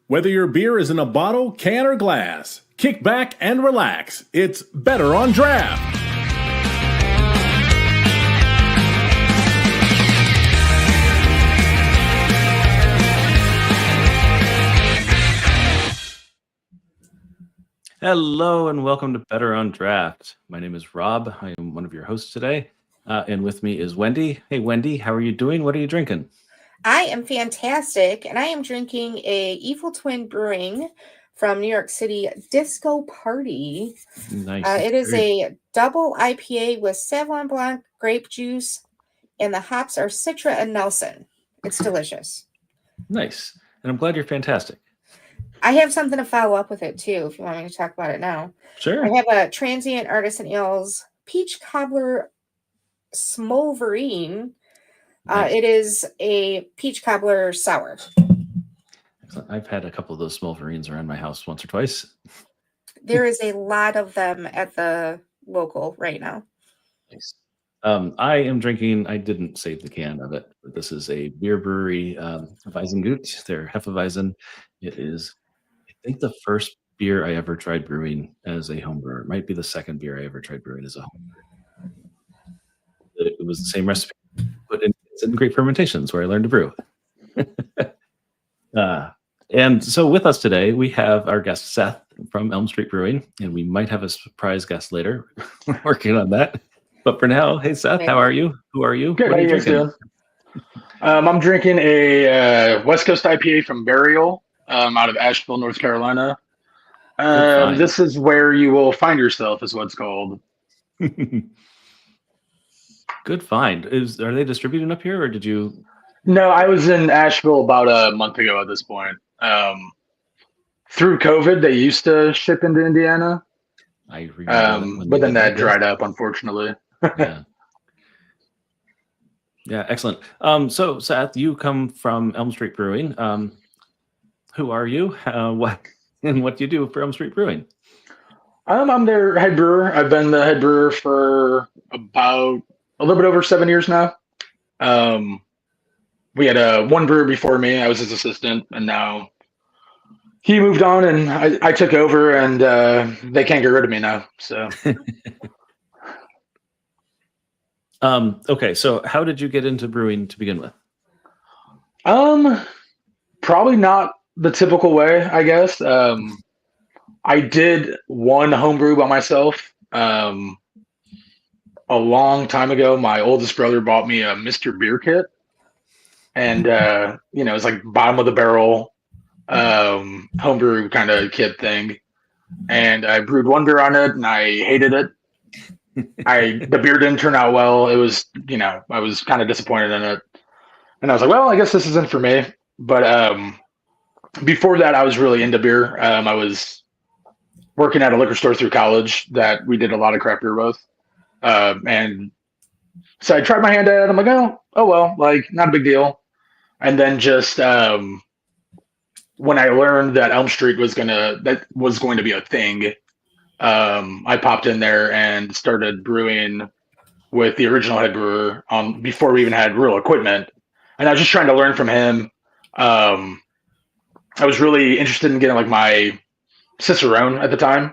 Whether your beer is in a bottle, can, or glass, kick back and relax. It's Better on Draft. Hello and welcome to Better on Draft. My name is Rob. I am one of your hosts today. And with me is Wendy. Hey, Wendy, how are you doing? What are you drinking? I am fantastic, and I am drinking a Evil Twin Brewing from New York City Disco Party. Nice. It is a double IPA with Sauvignon Blanc, grape juice, and the hops are Citra and Nelson. It's delicious. Nice. And I'm glad you're fantastic. I have something to follow up with it, too, if you want me to talk about it now. Sure. I have a Transient Artisan Ales Peach Cobbler Smolverine. Nice. It is a peach cobbler sour. Excellent. I've had a couple of those Smolverines around my house once or twice. There is a lot of them at the local right now. Nice. I am drinking, I didn't save the can of it, but this is a beer brewery, Weizengut. They're Hefeweizen. It is, I think, the first beer I ever tried brewing as a home brewer. It might be the second beer I ever tried brewing as a home brewer. It was the same recipe, but it's in great fermentations where I learned to brew. And so with us today, we have our guest Seth from Elm Street Brewing, and we might have a surprise guest later. We're working on that. But for now, hey Seth, how are you? Who are you? Good. What How are you guys doing? I'm drinking a West Coast IPA from Burial out of Asheville, North Carolina. This is where you will find yourself, is what it's called. Good find. Are they distributing up here, or did you? No, I was in Asheville about a month ago at this point. Through COVID, they used to ship into Indiana. I remember but then that dried up, unfortunately. Yeah, excellent. So Seth, you come from Elm Street Brewing. Who are you? What do you do for Elm Street Brewing? I'm their head brewer. I've been the head brewer for about a little bit over 7 years now. We had one brewer before me. I was his assistant, and now he moved on, and I took over, and they can't get rid of me now. So, okay. So, how did you get into brewing to begin with? Probably not the typical way, I guess. I did one homebrew by myself. A long time ago, my oldest brother bought me a Mr. Beer kit, and it was like bottom of the barrel homebrew kind of kit thing. And I brewed one beer on it, and I hated it. The beer didn't turn out well. It was, I was kind of disappointed in it, and I was like, well, I guess this isn't for me. But before that, I was really into beer. I was working at a liquor store through college that we did a lot of craft beer with. And so I tried my hand at it. I'm like, oh well, like not a big deal. And then just when I learned that Elm Street was going to be a thing, I popped in there and started brewing with the original head brewer before we even had real equipment. And I was just trying to learn from him. I was really interested in getting like my Cicerone at the time.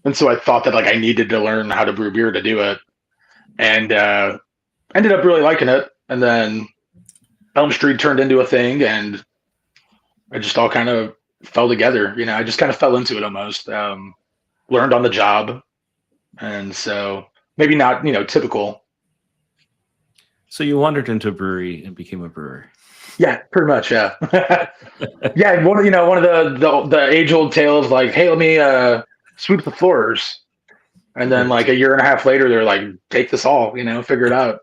And so I thought that like I needed to learn how to brew beer to do it, and ended up really liking it. And then Elm Street turned into a thing, and it just all kind of fell together. I just kind of fell into it almost. Learned on the job, and so maybe not typical. So you wandered into a brewery and became a brewer. Yeah, pretty much. Yeah, yeah. One of the age old tale of like, hey, let me sweep the floors, and then like a year and a half later they're like, take this all, figure it out.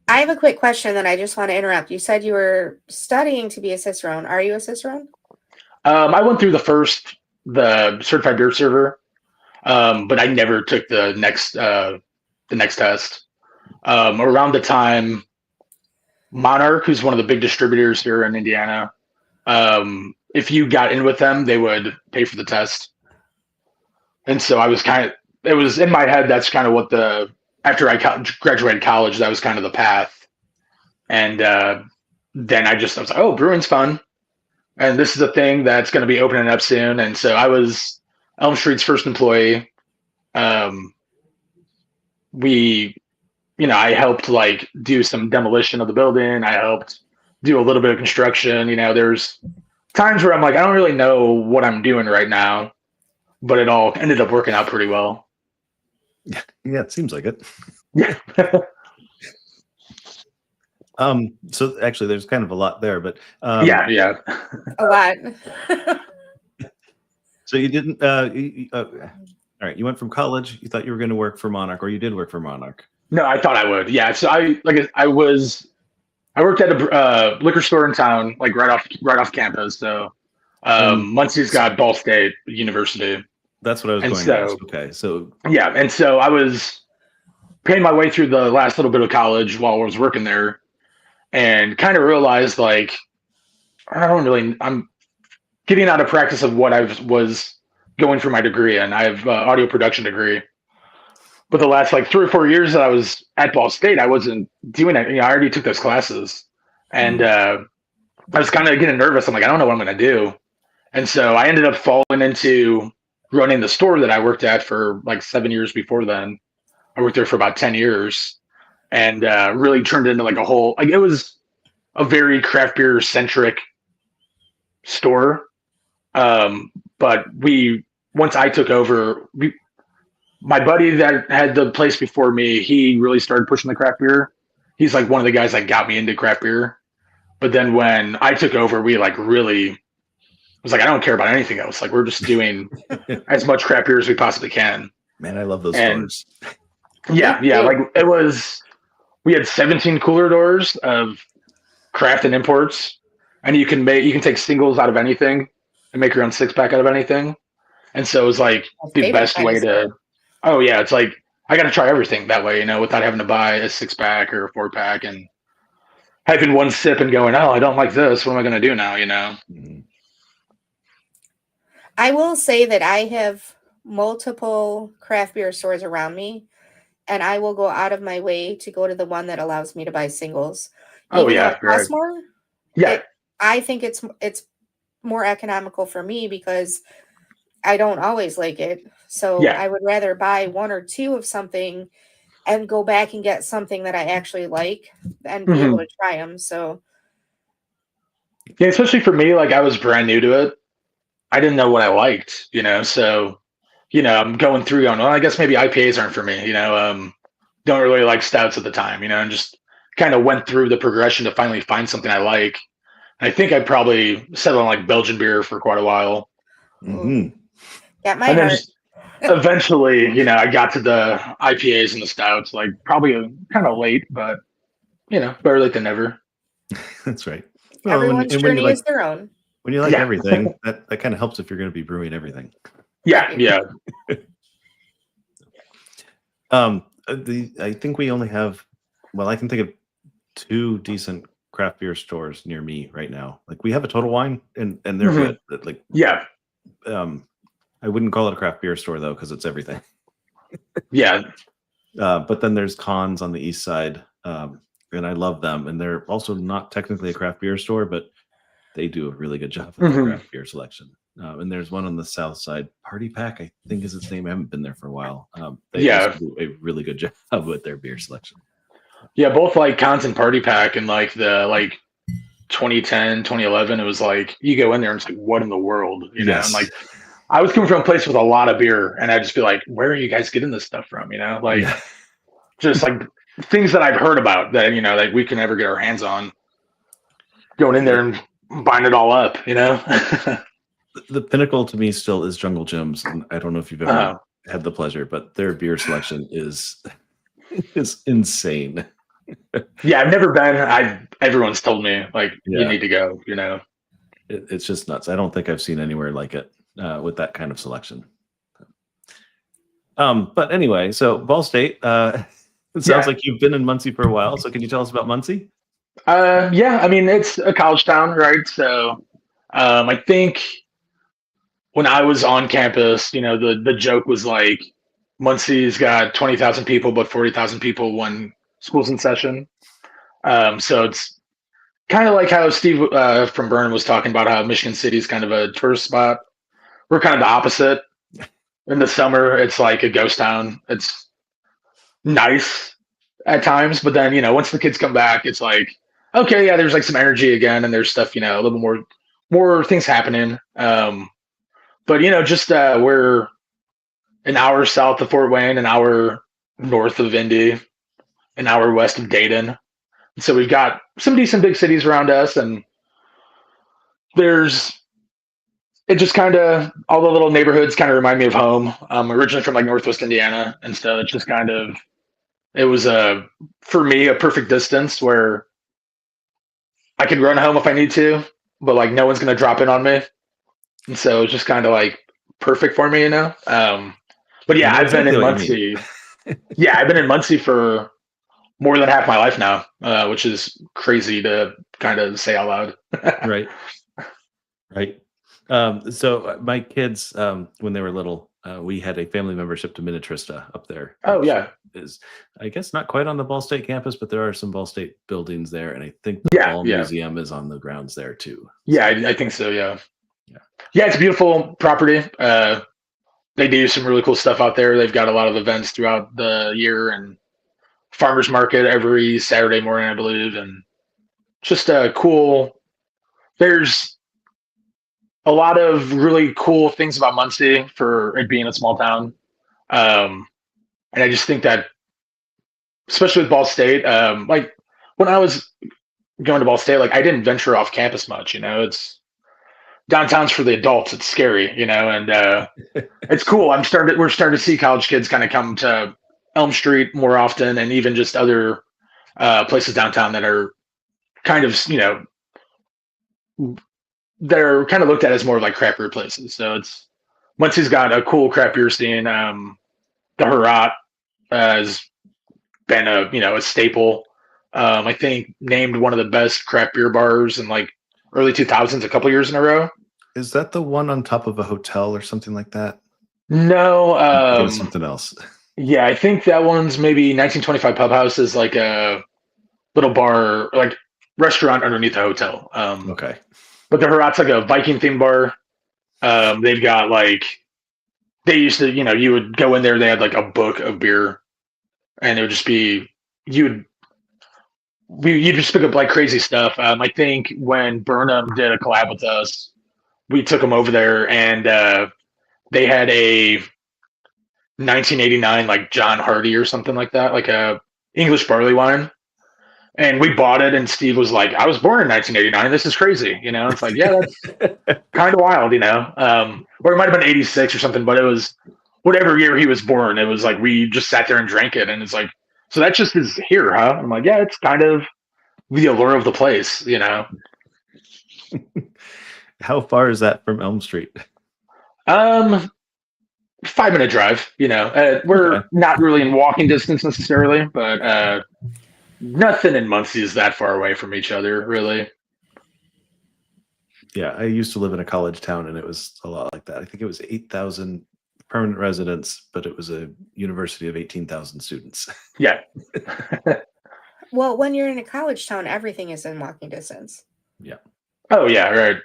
I have a quick question that I just want to interrupt. You said you were studying to be a Cicerone. Are you a Cicerone? I went through the certified beer server, but I never took the next test. Around the time Monarch, who's one of the big distributors here in Indiana, if you got in with them, they would pay for the test. And so it was in my head, that's kind of what after I graduated college, that was kind of the path. And then I was like, oh, brewing's fun. and this is a thing that's going to be opening up soon. And so I was Elm Street's first employee. Um, we, I helped like do some demolition of the building. I helped do a little bit of construction. There's times where I'm like, I don't really know what I'm doing right now, but it all ended up working out pretty well. Yeah, it seems like it. Yeah. So actually, there's kind of a lot there, but yeah. A lot. So you didn't. All right, you went from college. You thought you were going to work for Monarch, or you did work for Monarch. No, I thought I would. Yeah. So I worked at a liquor store in town, like right off campus. So Muncie's got Ball State University. That's what I was going to ask. Okay, so yeah, and so I was paying my way through the last little bit of college while I was working there, and kind of realized like I'm getting out of practice of what I was going for my degree, and I have audio production degree. But the last like 3 or 4 years that I was at Ball State, I wasn't doing it. I already took those classes, and I was kind of getting nervous. I'm like, I don't know what I'm going to do, and so I ended up falling into running the store that I worked at for like 7 years before then. I worked there for about 10 years, and really turned into like a whole, like it was a very craft beer centric store. But once I took over, my buddy that had the place before me, he really started pushing the craft beer. He's like one of the guys that got me into craft beer. But then when I took over, we like really was like, I don't care about anything else. Like we're just doing as much craft beer as we possibly can. Man, I love those stores. Yeah. Like we had 17 cooler doors of craft and imports, and you can take singles out of anything and make your own 6-pack out of anything. And so it was like the best way to. Oh yeah, it's like I got to try everything that way, without having to buy a 6-pack or a 4-pack and having one sip and going, oh, I don't like this. What am I going to do now? Mm-hmm. I will say that I have multiple craft beer stores around me, and I will go out of my way to go to the one that allows me to buy singles. Oh yeah, it costs more. Yeah, I think it's more economical for me because I don't always like it. So I would rather buy 1 or 2 of something and go back and get something that I actually like and be able to try them. So yeah, especially for me, like I was brand new to it. I didn't know what I liked, so, I'm going through well, I guess maybe IPAs aren't for me, don't really like stouts at the time, and just kind of went through the progression to finally find something I like. I think I probably settled on like Belgian beer for quite a while. Mm-hmm. Got my heart. Eventually, I got to the IPAs and the stouts, like probably kind of late, but better late than never. That's right. Well, everyone's journey is their own. When you like everything, that kind of helps if you're going to be brewing everything. Yeah. I think we only have, I can think of 2 decent craft beer stores near me right now. Like we have a Total Wine, and they're good. Like I wouldn't call it a craft beer store though, because it's everything. Yeah. But then there's Cons on the east side, and I love them. And they're also not technically a craft beer store, but they do a really good job with their craft beer selection. And there's one on the south side, Party Pack, I think is its name. I haven't been there for a while. They do a really good job with their beer selection. Yeah, both like Cons and Party Pack in like the 2010, 2011, it was like you go in there and it's like, what in the world? Yes. And like I was coming from a place with a lot of beer, and I'd just be like, where are you guys getting this stuff from? Just like things that I've heard about that, like we can never get our hands on. Going in there and buying it all up, The pinnacle to me still is Jungle Jim's, and I don't know if you've ever had the pleasure, but their beer selection is insane. Yeah, I've never been. Everyone's told me like you need to go. It's just nuts. I don't think I've seen anywhere like it with that kind of selection. But anyway, so Ball State. It sounds like you've been in Muncie for a while. So can you tell us about Muncie? Yeah, I mean it's a college town, right? So I think when I was on campus, the joke was like Muncie's got 20,000 people, but 40,000 people when school's in session. So it's kind of like how Steve from Burnham was talking about how Michigan City is kind of a tourist spot. We're kind of the opposite. In the summer, it's like a ghost town. It's nice at times, but then once the kids come back, it's like okay, yeah, there's like some energy again, and there's stuff a little more things happening. But just we're an hour south of Fort Wayne, an hour north of Indy, an hour west of Dayton. So we've got some decent big cities around us, and it just kind of all the little neighborhoods kind of remind me of home. I'm originally from like Northwest Indiana, and so it's just it was for me a perfect distance where I could run home if I need to, but like no one's gonna drop in on me, and so it's just kind of like perfect for me. But yeah, I've been in Muncie. Yeah, I've been in Muncie for more than half my life now, which is crazy to kind of say out loud. Right. So my kids, when they were little, we had a family membership to Minnetrista up there. Oh yeah, is I guess not quite on the Ball State campus, but there are some Ball State buildings there, and I think the Ball Museum is on the grounds there too. Yeah, I think so. Yeah, it's a beautiful property. They do some really cool stuff out there. They've got a lot of events throughout the year and farmers market every Saturday morning, I believe, and just cool. There's a lot of really cool things about Muncie for it being a small town. And I just think that, especially with Ball State, like when I was going to Ball State, like I didn't venture off campus much, it's downtown's for the adults. It's scary, and it's cool. We're starting to see college kids kind of come to Elm Street more often, and even just other places downtown that are kind of, they're kind of looked at as more like craft beer places. So Muncie's got a cool craft beer scene. The Herat has been a staple. I think named one of the best craft beer bars in like early 2000s, a couple years in a row. Is that the one on top of a hotel or something like that? No, something else. Yeah, I think that one's maybe 1925 Pub House is like a little bar, like restaurant underneath the hotel. Okay. But the Herat's like a Viking themed bar. They've got like, they used to, you would go in there, they had like a book of beer, and it would just be, you'd just pick up like crazy stuff. I think when Burnham did a collab with us, we took them over there, and they had a 1989 like John Hardy or something like that, like a English barley wine. And we bought it, and Steve was like, I was born in 1989. This is crazy. It's like, yeah, that's kind of wild, or it might have been 86 or something, but it was whatever year he was born. It was like, we just sat there and drank it. And it's like, so that just is here, huh? I'm like, yeah, it's kind of the allure of the place, How far is that from Elm Street? 5-minute drive, we're not really in walking distance necessarily, but nothing in Muncie is that far away from each other, really. Yeah, I used to live in a college town, and it was a lot like that. I think it was 8,000 permanent residents, but it was a university of 18,000 students. Yeah. Well, when you're in a college town, everything is in walking distance. Yeah. Oh, yeah, right.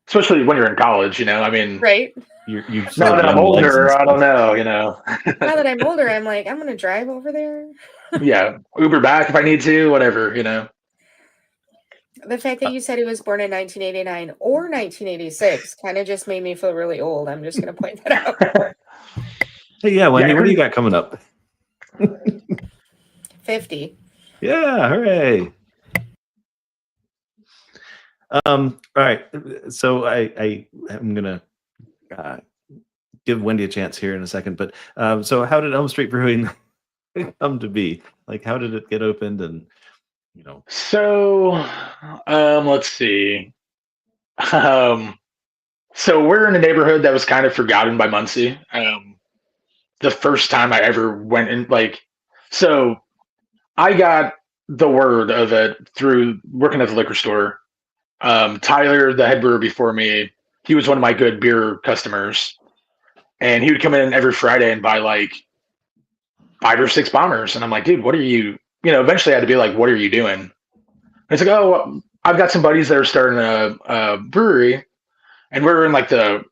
Especially when you're in college, I mean. Right. You now that I'm older, I don't know, Now that I'm older, I'm like, I'm going to drive over there. Yeah, Uber back if I need to, whatever, The fact that you said he was born in 1989 or 1986 kind of just made me feel really old. I'm just going to point that out. Hey, yeah, Wendy, what do you got coming up? 50. Yeah, hooray. All right. So I'm gonna give Wendy a chance here in a second, but so how did Elm Street Brewing come to be? Like, how did it get opened? And so let's see. So we're in a neighborhood that was kind of forgotten by Muncie. The first time I ever went in, so I got the word of it through working at the liquor store. Tyler, the head brewer before me, he was one of my good beer customers, and he would come in every Friday and buy like 5 or 6 bombers. And I'm like, dude, what are you, eventually I had to be like, what are you doing? And it's like, oh, I've got some buddies that are starting a brewery, and we're in like the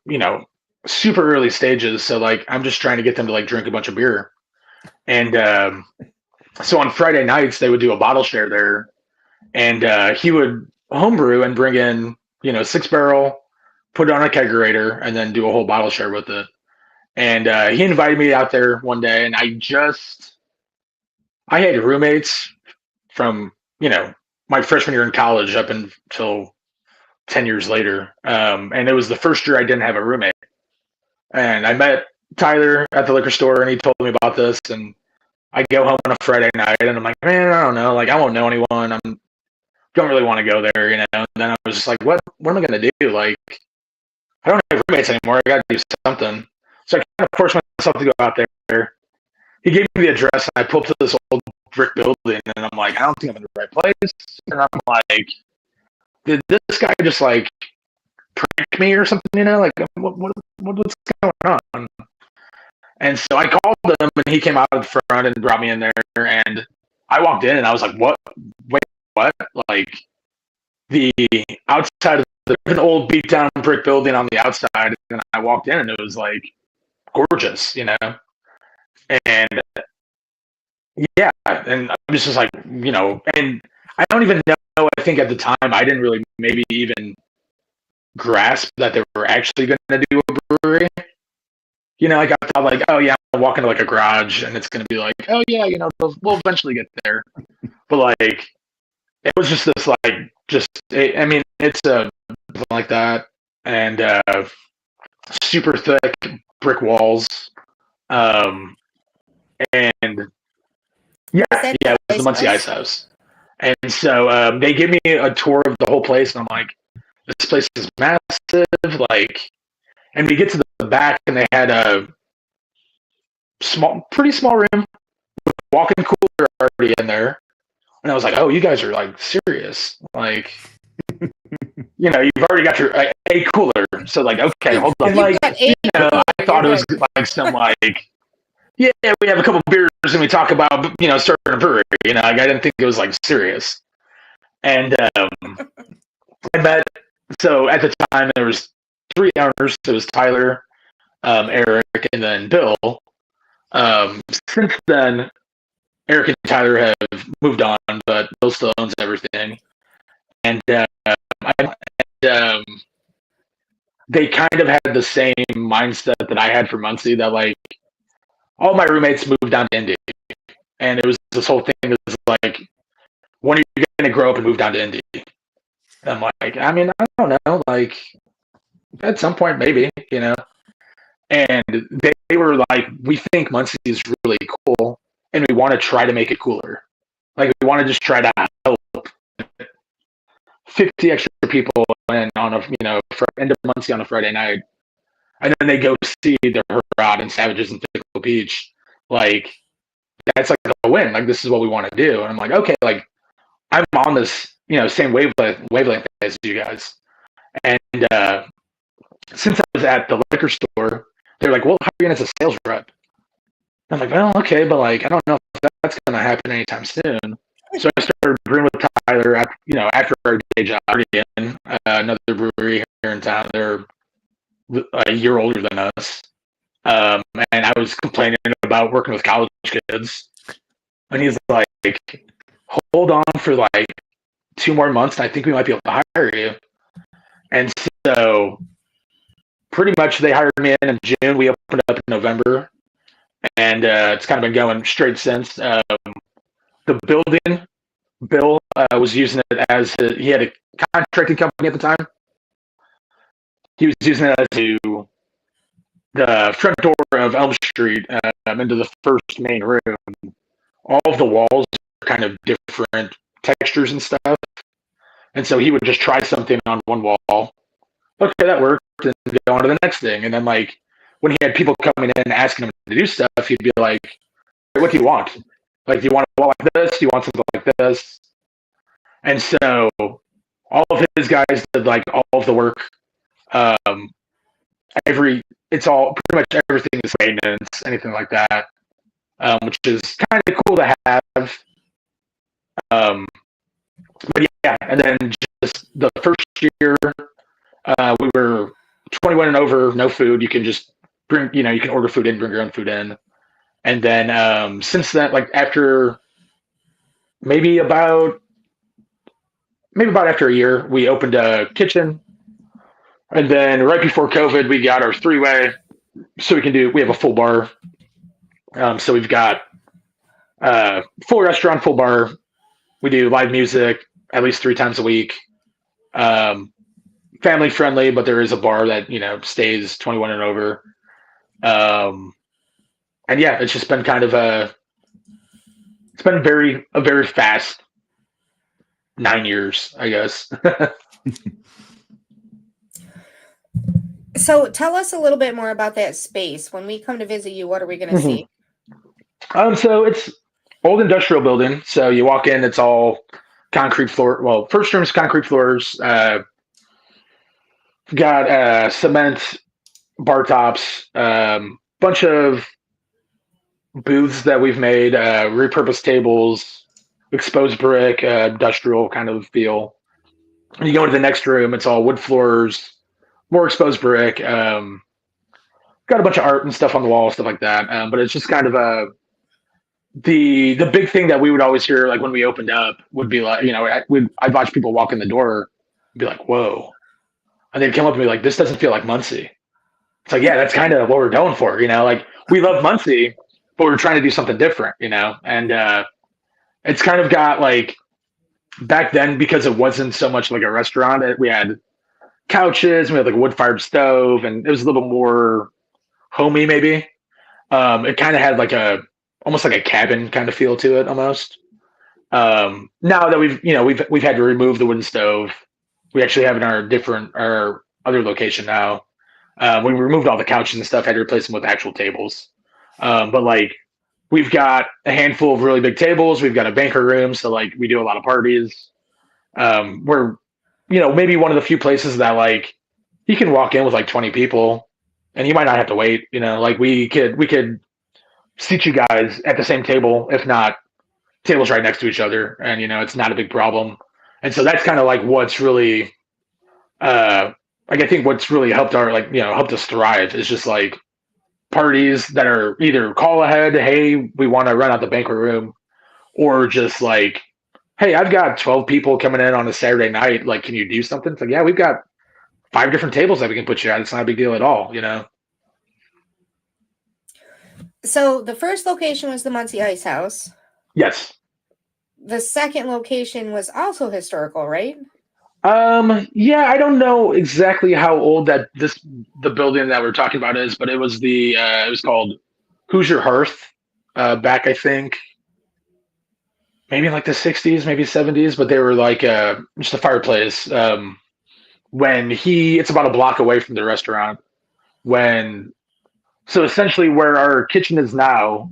super early stages. So like I'm just trying to get them to like drink a bunch of beer, and so on Friday nights they would do a bottle share there, and he would homebrew and bring in 6 barrel, put it on a kegerator, and then do a whole bottle share with it. And he invited me out there one day, and I had roommates from my freshman year in college up until 10 years later. And it was the first year I didn't have a roommate. And I met Tyler at the liquor store, and he told me about this. And I go home on a Friday night, and I'm like, man, I don't know. Like, I won't know anyone. I don't really want to go there, And then I was just like, what am I going to do? Like, I don't have roommates anymore. I got to do something. So I kind of forced myself to go out there. He gave me the address, and I pulled up to this old brick building, and I'm like, I don't think I'm in the right place. And I'm like, did this guy just like prank me or something? Like what's going on? And so I called him, and he came out in front and brought me in there. And I walked in, and I was like, what? Wait, what? Like the outside of an old beat down brick building on the outside, and I walked in, and it was like gorgeous, And yeah, and I'm just like, and I don't even know. I think at the time I didn't really maybe even grasp that they were actually going to do a brewery. Like I thought, like, oh yeah, I'll walk into like a garage, and it's going to be like, oh yeah, we'll eventually get there. But like, it was just this like, it's like that, and super thick brick walls. And it was the Muncie Ice House. And so they gave me a tour of the whole place, and I'm like, this place is massive. Like, and we get to the back, and they had a pretty small room with a walk-in cooler already in there. And I was like, oh, you guys are like serious. Like, you've already got your a cooler. So like, okay, hold on. Like, I thought it was like some like, yeah, we have a couple beers and we talk about, starting a brewery. Like, I didn't think it was like serious. And I met. So at the time there was 3 owners. It was Tyler, Eric, and then Bill. Since then, Eric and Tyler have moved on, but Bill still owns everything. And they kind of had the same mindset that I had for Muncie, that like all my roommates moved down to Indy, and it was this whole thing that was like, when are you going to grow up and move down to Indy? And I'm like, I don't know, like at some point maybe, And they were like, we think Muncie is really cool, and we want to try to make it cooler. Like, we want to just try to help 50 extra people in on end of Muncie on a Friday night, and then they go see the Hurrah and Savages and Pickle Beach. Like, that's like a win. Like, this is what we want to do. And I'm like, okay, like I'm on this, same wavelength as you guys. And since I was at the liquor store, they're like, well, how are you going as a sales rep? I'm like, well, okay, but like, I don't know if that's going to happen anytime soon. So I started brewing with Tyler, after our day job in another brewery here in town. They're a year older than us. And I was complaining about working with college kids. And he's like, hold on for like 2 more months, and I think we might be able to hire you. And so pretty much they hired me in June. We opened up in November. And it's kind of been going straight since. The building, Bill was using it as he had a contracting company at the time. He was using it as the front door of Elm Street into the first main room. All of the walls are kind of different textures and stuff. And so he would just try something on one wall. Okay, that worked, and go on to the next thing. And then like when he had people coming in and asking him to do stuff, he'd be like, what do you want? Like, do you want a wall like this? Do you want something like this? And so all of his guys did like all of the work. It's all pretty much everything is maintenance, anything like that, which is kind of cool to have. But yeah, and then just the first year, we were 21 and over, no food. You can just bring, you can order food in, bring your own food in. And then since then, like after maybe about after a year, we opened a kitchen. And then right before COVID, we got our three-way, so we have a full bar. So we've got full restaurant, full bar. We do live music at least 3 times a week. Family friendly, but there is a bar that, stays 21 and over. And yeah, it's just been kind of it's been a very fast 9 years, I guess. So tell us a little bit more about that space. When we come to visit you, what are we going to see? So it's old industrial building. So you walk in, it's all concrete floor. Well, first room's concrete floors. Got cement bar tops, bunch of booths that we've made, repurposed tables, exposed brick, industrial kind of feel. You go into the next room, it's all wood floors, more exposed brick. Got a bunch of art and stuff on the wall, stuff like that. But it's just kind of the big thing that we would always hear, like when we opened up, would be like, I'd watch people walk in the door and be like, whoa. And they'd come up to me like, this doesn't feel like Muncie. It's like, yeah, that's kind of what we're going for, like we love Muncie, but we're trying to do something different, and it's kind of got like, back then, because it wasn't so much like a restaurant, we had couches, we had like a wood-fired stove, and it was a little more homey maybe. It kind of had like almost like a cabin kind of feel to it almost. Now that we've had to remove the wooden stove, we actually have in our other location now. We removed all the couches and stuff, had to replace them with actual tables. But like we've got a handful of really big tables. We've got a banquet room, so like we do a lot of parties. We're maybe one of the few places that like you can walk in with like 20 people and you might not have to wait. Like we could seat you guys at the same table, if not tables right next to each other, and it's not a big problem. And so that's kind of like what's really I think what's really helped helped us thrive is just like parties that are either call ahead, hey, we want to rent out the banquet room, or just like, hey, I've got 12 people coming in on a Saturday night. Like, can you do something? It's like, yeah, we've got 5 different tables that we can put you at. It's not a big deal at all, So the first location was the Muncie Ice House. Yes. The second location was also historical, right? Yeah, I don't know exactly how old the building that we're talking about is, but it was it was called Hoosier Hearth, back, I think, maybe in like the 60s, maybe 70s, but they were like, just a fireplace. It's about a block away from the restaurant so essentially where our kitchen is now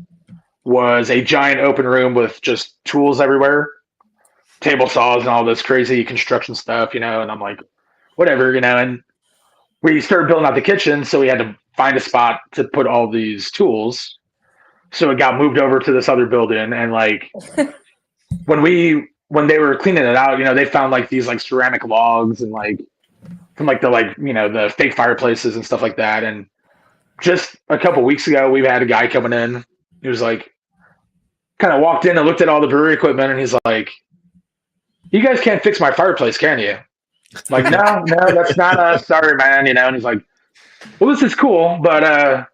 was a giant open room with just tools everywhere, table saws and all this crazy construction stuff, and I'm like, whatever, and we started building out the kitchen, so we had to find a spot to put all these tools. So it got moved over to this other building, and like when they were cleaning it out, they found like these like ceramic logs and like from like the fake fireplaces and stuff like that. And just a couple weeks ago, we've had a guy coming in. He was like, kind of walked in and looked at all the brewery equipment, and he's like, you guys can't fix my fireplace, can you? I'm like, no, that's not us. Sorry, man. And he's like, well, this is cool, but I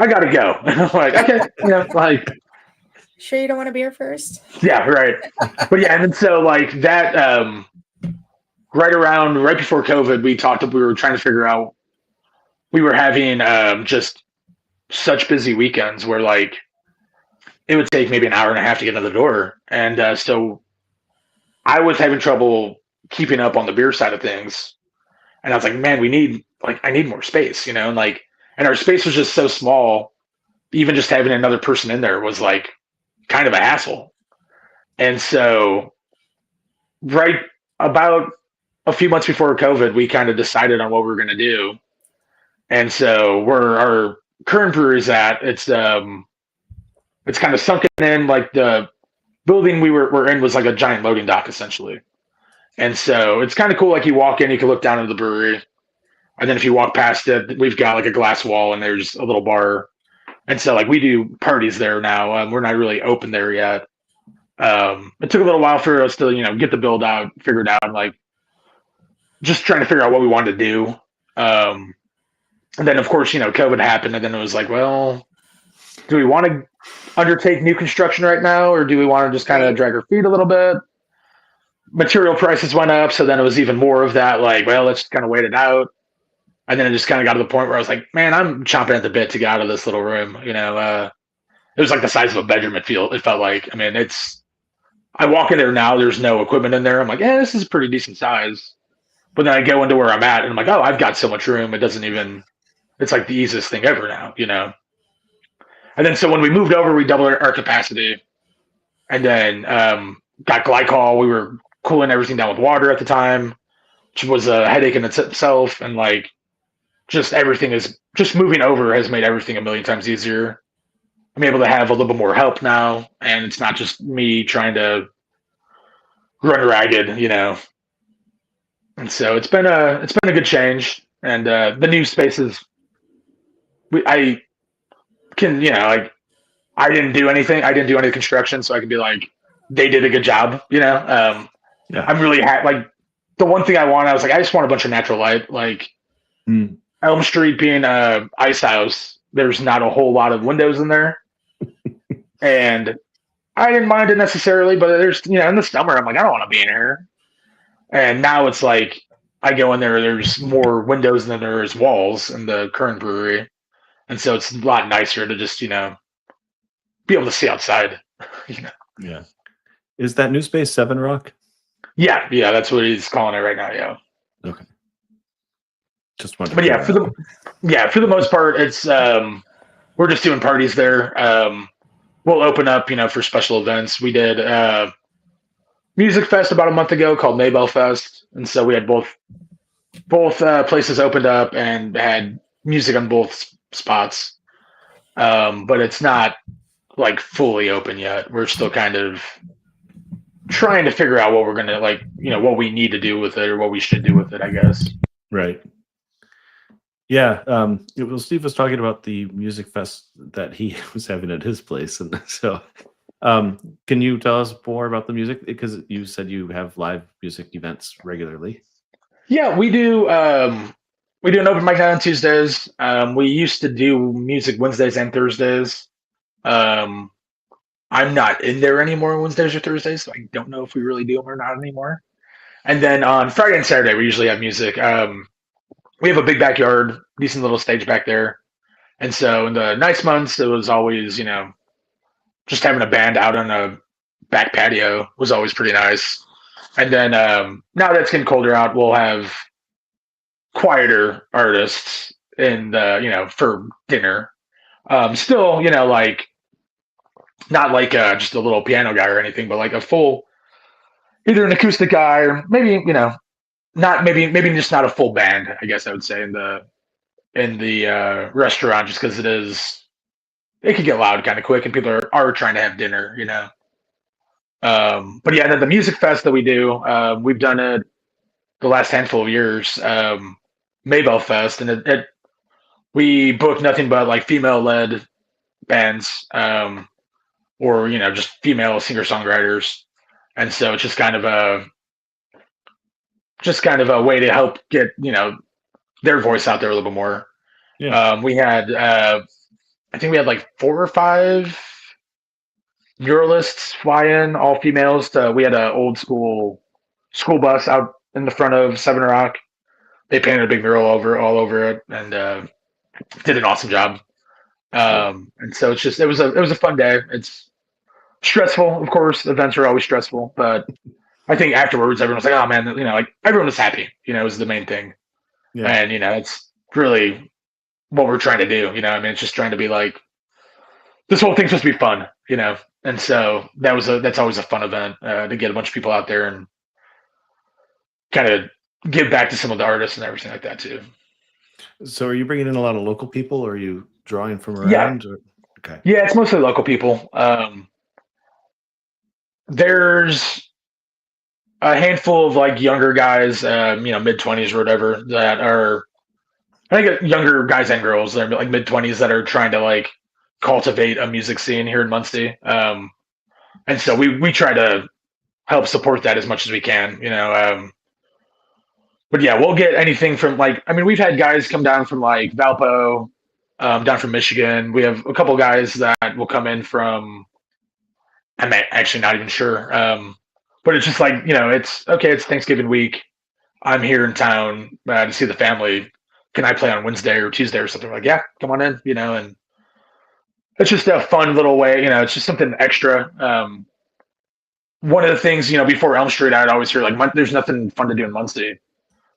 gotta go. And I'm like, okay, like, sure you don't want a beer first? Yeah, right. But yeah, and then so like that, right before COVID, we were trying to figure out, we were having just such busy weekends where like it would take maybe an hour and a half to get to the door. And so I was having trouble keeping up on the beer side of things. And I was like, man, I need more space, and our space was just so small. Even just having another person in there was like kind of a hassle. And so right about a few months before COVID, we kind of decided on what we were going to do. And so where our current brewery's at, it's kind of sunken in, like the building we're in was like a giant loading dock essentially. And so it's kind of cool. Like you walk in, you can look down into the brewery. And then if you walk past it, we've got like a glass wall and there's a little bar. And so like we do parties there now. We're not really open there yet. It took a little while for us to, get the build out, figured out, like just trying to figure out what we wanted to do. And then of course, COVID happened, and then it was like, well, do we want to undertake new construction right now, or do we want to just kind of drag our feet a little bit? Material prices went up, so then it was even more of that, like, well, let's kind of wait it out. And then it just kind of got to the point where I was like, man, I'm chomping at the bit to get out of this little room. It was like the size of a bedroom. It felt like. I mean, I walk in there now. There's no equipment in there. I'm like, this is a pretty decent size. But then I go into where I'm at, and I'm like, oh, I've got so much room. It doesn't even. It's like the easiest thing ever now, And then so when we moved over, we doubled our capacity, and then got glycol. We were cooling everything down with water at the time, which was a headache in itself, and like. Just everything is just moving over has made everything a million times easier. I'm able to have a little bit more help now, and it's not just me trying to run ragged, And so it's been a good change, and the new spaces. I can, I didn't do anything. I didn't do any construction, so I could be like, they did a good job, Yeah. I'm really like the one thing I was like, I just want a bunch of natural light, like. Elm Street being a ice house, there's not a whole lot of windows in there. And I didn't mind it necessarily, but there's, in the summer, I'm like, I don't want to be in here. And now it's like, I go in there, there's more windows than there is walls in the current brewery. And so it's a lot nicer to just, be able to see outside. Yeah. Is that new space 7 Rock? Yeah, that's what he's calling it right now, yeah. Okay. Just wanted. But for the most part, it's we're just doing parties there. We'll open up, for special events. We did music fest about a month ago called Maybell Fest, and so we had both places opened up and had music on both spots. But it's not like fully open yet. We're still kind of trying to figure out what we're gonna what we need to do with it or what we should do with it, I guess. Right. Yeah, Steve was talking about the music fest that he was having at his place, and so can you tell us more about the music? Because you said you have live music events regularly. Yeah, we do. We do an open mic night on Tuesdays. We used to do music Wednesdays and Thursdays. I'm not in there anymore Wednesdays or Thursdays, so I don't know if we really do them or not anymore. And then on Friday and Saturday, we usually have music. We have a big backyard, decent little stage back there. And so in the nice months, it was always, just having a band out on a back patio was always pretty nice. And then now that it's getting colder out, we'll have quieter artists in the, for dinner. Still, like not like just a little piano guy or anything, but like a full, either an acoustic guy or maybe, not maybe just not a full band, I guess I would say in the restaurant, just because it could get loud kind of quick and people are trying to have dinner, But yeah, the music fest that we do, we've done it the last handful of years, Maybell Fest, and we book nothing but like female-led bands, or just female singer-songwriters, and so it's just kind of a way to help get their voice out there a little bit more. Yeah. We had I think we had like 4 or 5 muralists fly in, all females. We had an old school bus out in the front of 7 Rock. They painted a big mural all over it and did an awesome job. And so it was a fun day. It's stressful, of course. Events are always stressful, but I think afterwards everyone was like, oh man, like everyone was happy, was the main thing. Yeah. And it's really what we're trying to do, it's just trying to be like, this whole thing's supposed to be fun, and so that's always a fun event, to get a bunch of people out there and kind of give back to some of the artists and everything like that too. So are you bringing in a lot of local people, or are you drawing from around? Yeah. Okay. Yeah, it's mostly local people. There's a handful of like younger guys, mid-20s or whatever that are, I think younger guys and girls that are like mid-20s that are trying to like cultivate a music scene here in Muncie. And so we try to help support that as much as we can, but yeah, we'll get anything from we've had guys come down from like Valpo, down from Michigan. We have a couple guys that will come in from, I'm actually not even sure. But it's just like, it's okay. It's Thanksgiving week. I'm here in town to see the family. Can I play on Wednesday or Tuesday or something? Like, yeah, come on in, and it's just a fun little way, it's just something extra. One of the things, before Elm Street, I'd always hear like, there's nothing fun to do in Muncie.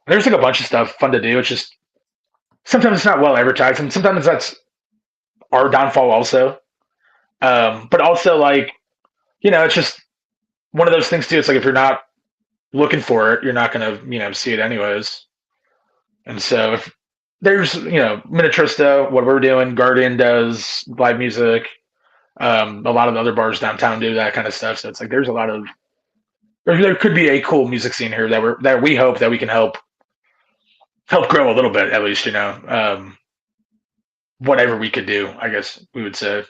There's like a bunch of stuff fun to do. It's just sometimes it's not well advertised, and sometimes that's our downfall also. But also like, it's just one of those things too. It's like if you're not looking for it, you're not gonna, see it anyways. And so if there's, Minnetrista, what we're doing, Guardian does live music. A lot of the other bars downtown do that kind of stuff. So it's like there's a lot of there could be a cool music scene here that we hope that we can help grow a little bit, at least, whatever we could do, I guess we would say.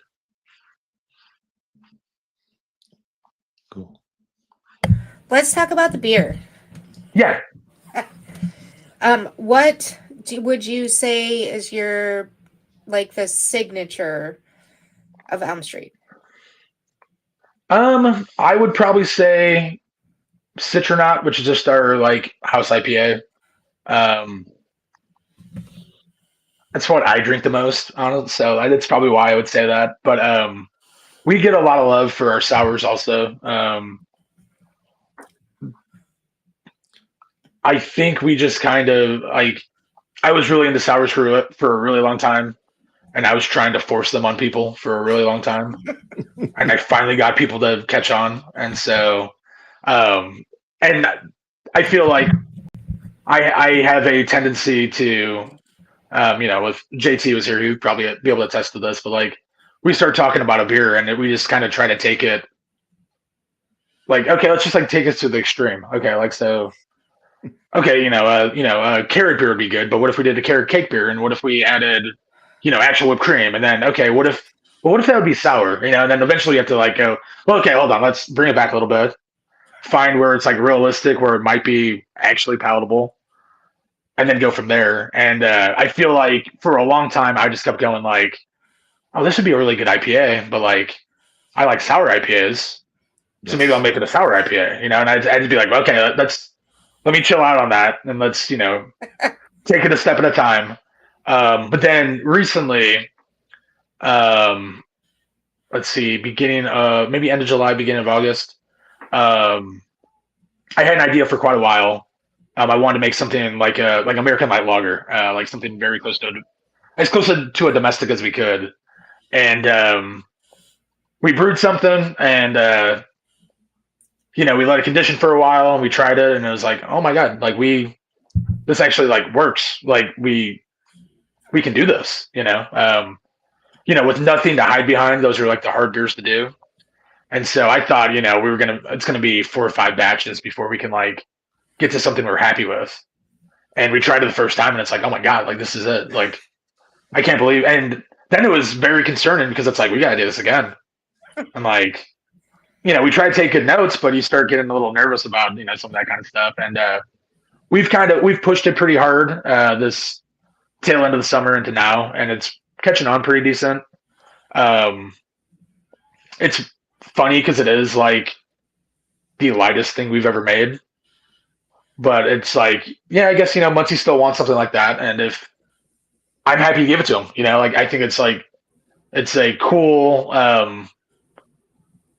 Cool. Let's talk about the beer. Yeah. What would you say is your, like, the signature of Elm Street? I would probably say Citronaut, which is just our like house IPA. That's what I drink the most, honestly. So that's probably why I would say that. But we get a lot of love for our sours also. I think we just kind of like, I was really into sours for a really long time, and I was trying to force them on people for a really long time, and I finally got people to catch on. And so, and I feel like I have a tendency to, if JT was here, he'd probably be able to attest to this, but like we start talking about a beer and we just kind of try to take it like, okay, let's just like take it to the extreme. Okay. Like, so, okay, carrot beer would be good, but what if we did a carrot cake beer? And what if we added, actual whipped cream? And then, okay, what if that would be sour? And then eventually you have to like go, well, okay, hold on, let's bring it back a little bit. Find where it's like realistic, where it might be actually palatable, and then go from there. And I feel like for a long time, I just kept going like, oh, this would be a really good IPA, but like, I like sour IPAs. So maybe I'll make it a sour IPA, and I'd be like, okay, let me chill out on that. And let's, take it a step at a time. But then recently, let's see, maybe end of July, beginning of August, I had an idea for quite a while. I wanted to make something like American Light Lager, like something very as close to a domestic as we could. And we brewed something, and we let it condition for a while, and we tried it, and it was like, oh my god, like this actually like works. Like we can do this, with nothing to hide behind. Those are like the hard beers to do. And so I thought, it's going to be 4 or 5 batches before we can like get to something we're happy with. And we tried it the first time, and it's like, oh my god, like this is it. Like I can't believe. And then it was very concerning because it's like, we got to do this again. And like, we try to take good notes, but you start getting a little nervous about, some of that kind of stuff. And we've pushed it pretty hard this tail end of the summer into now, and it's catching on pretty decent. It's funny because it is like the lightest thing we've ever made, but it's like, yeah, I guess, Muncie still wants something like that. And if I'm happy to give it to him, like, I think it's like, it's a cool,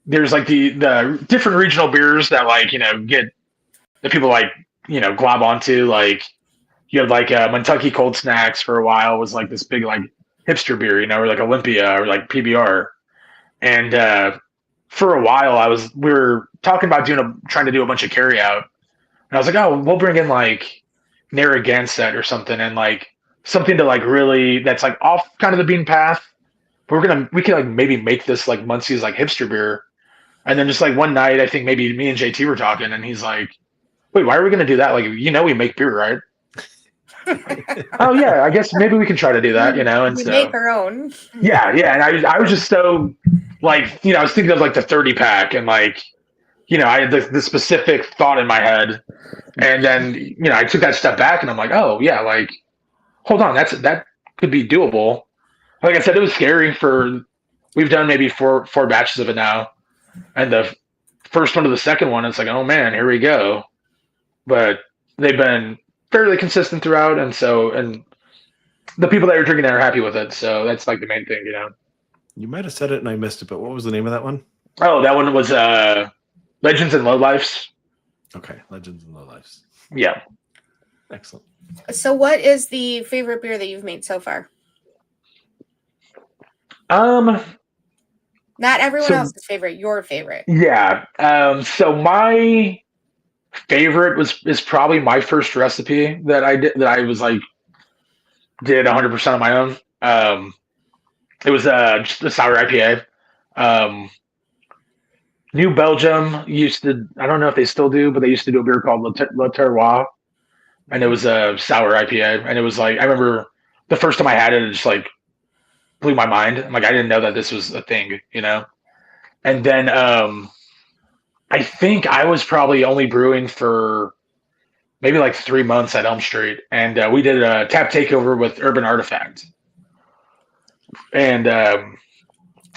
there's like the different regional beers that like, get the people like, glob onto. Like you had like Kentucky Cold Snacks for a while was like this big, like hipster beer, or like Olympia or like PBR. And, for a while we were talking about trying to do a bunch of carry out, and I was like, oh, we'll bring in like Narragansett or something, and like something to like really, that's like off kind of the beaten path. But we can like maybe make this like Muncie's like hipster beer. And then just like one night, I think maybe me and JT were talking, and he's like, wait, why are we going to do that? Like, we make beer, right? Oh yeah, I guess maybe we can try to do that, and we so make our own. yeah, and I was just so like, I was thinking of like the 30 pack and like, I had the specific thought in my head, and then I took that step back and I'm like, oh yeah, like hold on, that could be doable. Like I said, it was scary we've done maybe four batches of it now, and the first one to the second one, it's like, oh man, here we go. But they've been fairly consistent throughout, and the people that are drinking it are happy with it. So that's like the main thing, You might have said it and I missed it, but what was the name of that one? Oh, that one was Legends and Lowlifes. Okay, Legends and Lowlifes. Yeah. Excellent. So what is the favorite beer that you've made so far? Not everyone else's favorite, your favorite. Yeah. So my favorite is probably my first recipe that I did, that I was like did 100% on my own. It was just a sour IPA. New Belgium used to, I don't know if they still do, but they used to do a beer called Le Terroir, and it was a sour IPA. And it was like, I remember the first time I had it, it just like blew my mind. I'm like, I didn't know that this was a thing, And then I think I was probably only brewing for maybe like 3 months at Elm Street, and we did a tap takeover with Urban Artifact, and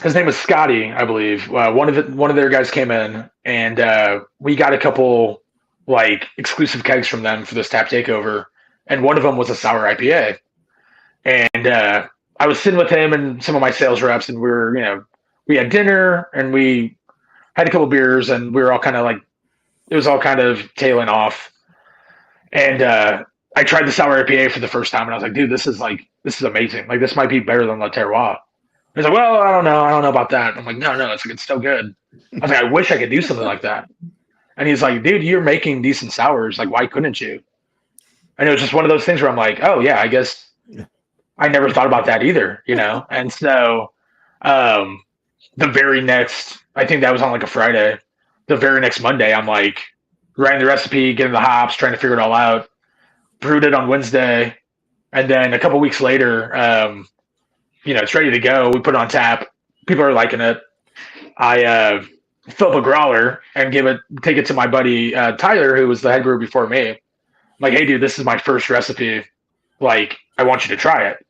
his name was Scotty, I believe. One of their guys came in, and we got a couple like exclusive kegs from them for this tap takeover, and one of them was a sour IPA, and I was sitting with him and some of my sales reps, and we had dinner and we had a couple beers, and we were all kind of like, it was all kind of tailing off. And I tried the sour IPA for the first time, and I was like, dude, this is amazing. Like, this might be better than Le Terroir. He's like, well, I don't know about that. I'm like, no, it's still good. I was like, I wish I could do something like that. And he's like, dude, you're making decent sours. Like, why couldn't you? And it was just one of those things where I'm like, oh yeah, I guess I never thought about that either, And so the very next, I think that was on like a Friday, the very next Monday, I'm like writing the recipe, getting the hops, trying to figure it all out, brewed it on Wednesday. And then a couple weeks later, it's ready to go. We put it on tap. People are liking it. I fill up a growler and take it to my buddy, Tyler, who was the head brewer before me. I'm like, hey dude, this is my first recipe. Like, I want you to try it.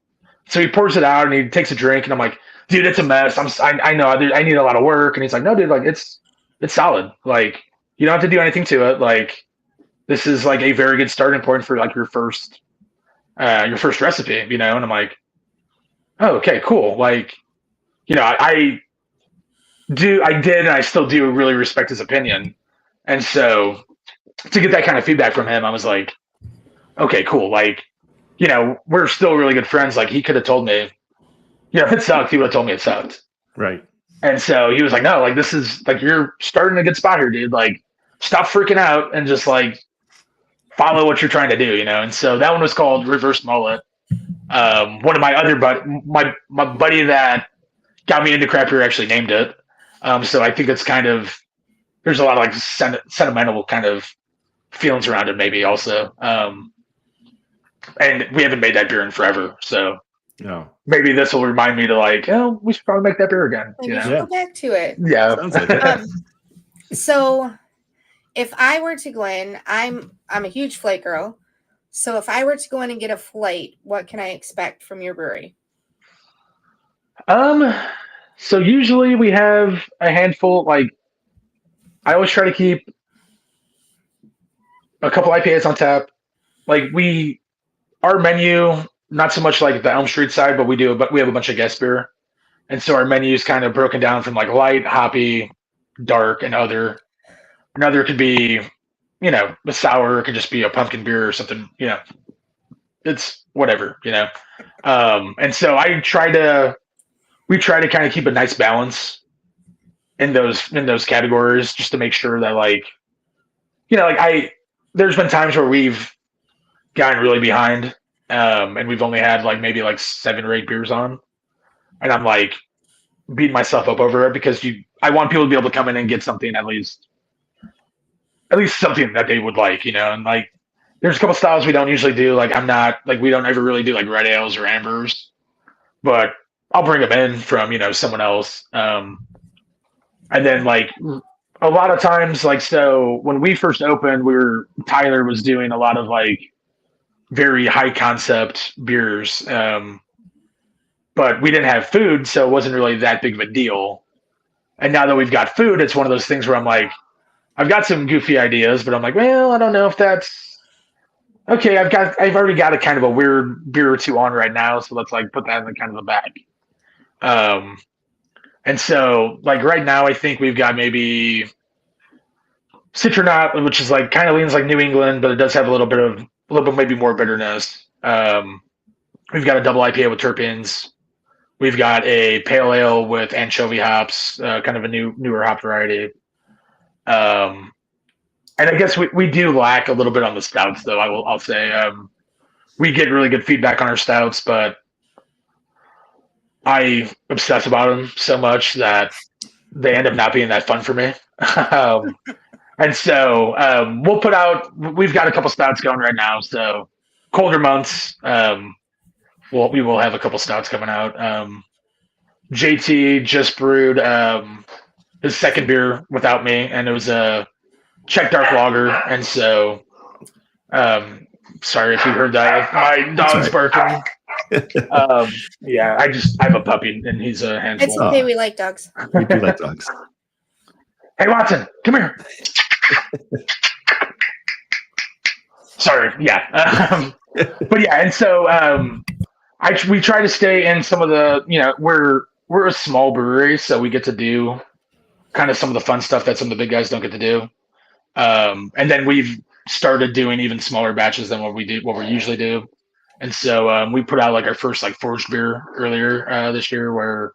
So he pours it out and he takes a drink, and I'm like, dude, it's a mess. I know I need a lot of work. And he's like, no, dude, like it's solid. Like, you don't have to do anything to it. Like, this is like a very good starting point for like your first recipe, And I'm like, oh, okay, cool. Like, I did, and I still do really respect his opinion. And so to get that kind of feedback from him, I was like, okay, cool. Like, we're still really good friends. Like, he could have told me, if it sucked, he would have told me it sucked. Right. And so he was like, no, like, this is like, you're starting a good spot here, dude. Like, stop freaking out and just like follow what you're trying to do, And so that one was called Reverse Mullet. One of my other my buddy that got me into craft beer actually named it. So I think it's kind of, there's a lot of like sentimental kind of feelings around it maybe also. And we haven't made that beer in forever. So maybe this will remind me to like, oh, we should probably make that beer again. Maybe we should go back to it. Yeah. Sounds like it. So if I were to go in, I'm a huge flight girl. So if I were to go in and get a flight, what can I expect from your brewery? So usually we have a handful, like I always try to keep a couple IPAs on tap. Like our menu, not so much like the Elm Street side, but we have a bunch of guest beer. And so our menu is kind of broken down from like light, hoppy, dark, and other. Another could be, a sour, it could just be a pumpkin beer or something, it's whatever, And so we try to kind of keep a nice balance in those categories, just to make sure that like, there's been times where we've gotten really behind, and we've only had like maybe like 7 or 8 beers on, and I'm like beating myself up over it because I want people to be able to come in and get something at least at least something that they would like, and like there's a couple styles we don't usually do. Like I'm not like we don't ever really do like red ales or ambers, but I'll bring them in from someone else. And then like a lot of times, like so when we first opened, Tyler was doing a lot of like very high concept beers, but we didn't have food, so it wasn't really that big of a deal. And now that we've got food, it's one of those things where I'm like, I've got some goofy ideas, but I'm like, well, I don't know if that's okay. I've already got a kind of a weird beer or two on right now, so let's like put that in the kind of the bag. And so like right now, I think we've got maybe Citronaut, which is like kind of leans like New England, but it does have a little bit maybe more bitterness. We've got a double IPA with terpenes. We've got a pale ale with anchovy hops, kind of a newer hop variety. And I guess we do lack a little bit on the stouts, though. I'll say we get really good feedback on our stouts, but I obsess about them so much that they end up not being that fun for me. And so we've got a couple stouts going right now. So colder months, we will have a couple stouts coming out. JT just brewed his second beer without me, and it was a Czech dark lager. And so, sorry if you heard that. My dog's barking. Yeah, I have a puppy, and he's a handful. It's okay. We like dogs. We do like dogs. Hey, Watson, come here. Sorry. Yeah. But yeah, and so we try to stay in some of the, we're a small brewery, so we get to do kind of some of the fun stuff that some of the big guys don't get to do. And then we've started doing even smaller batches than what we usually do. And so we put out like our first like forged beer earlier this year, where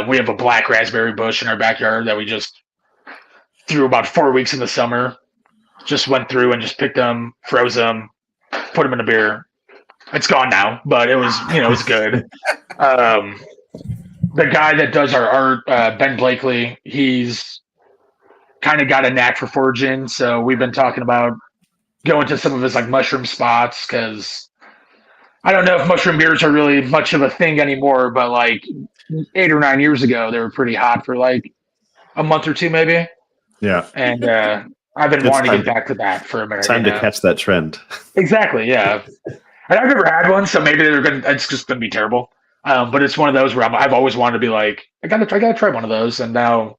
we have a black raspberry bush in our backyard that we just threw about 4 weeks in the summer. Just went through and just picked them, froze them, put them in a beer. It's gone now, but it was it was good. The guy that does our art, Ben Blakely, he's kind of got a knack for foraging. So we've been talking about going to some of his like mushroom spots, because I don't know if mushroom beers are really much of a thing anymore, but like 8 or 9 years ago, they were pretty hot for like a month or two, maybe. Yeah. And I've been wanting to get back to that for a minute. Time to catch that trend. Exactly. Yeah. And I've never had one, so maybe it's just going to be terrible. But it's one of those where I've always wanted to be like, I gotta try one of those, and now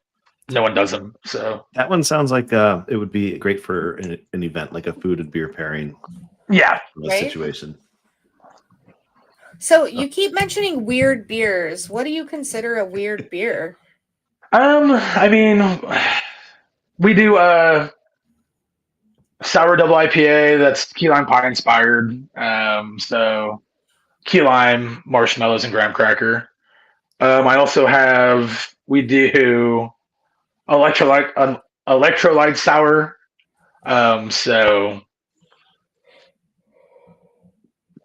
no one does them. So that one sounds like it would be great for an event, like a food and beer pairing. Yeah. Situation. So you keep mentioning weird beers. What do you consider a weird beer? I mean, we do sour double IPA that's key lime pie inspired. So key lime, marshmallows, and graham cracker. I also we do electrolyte sour. So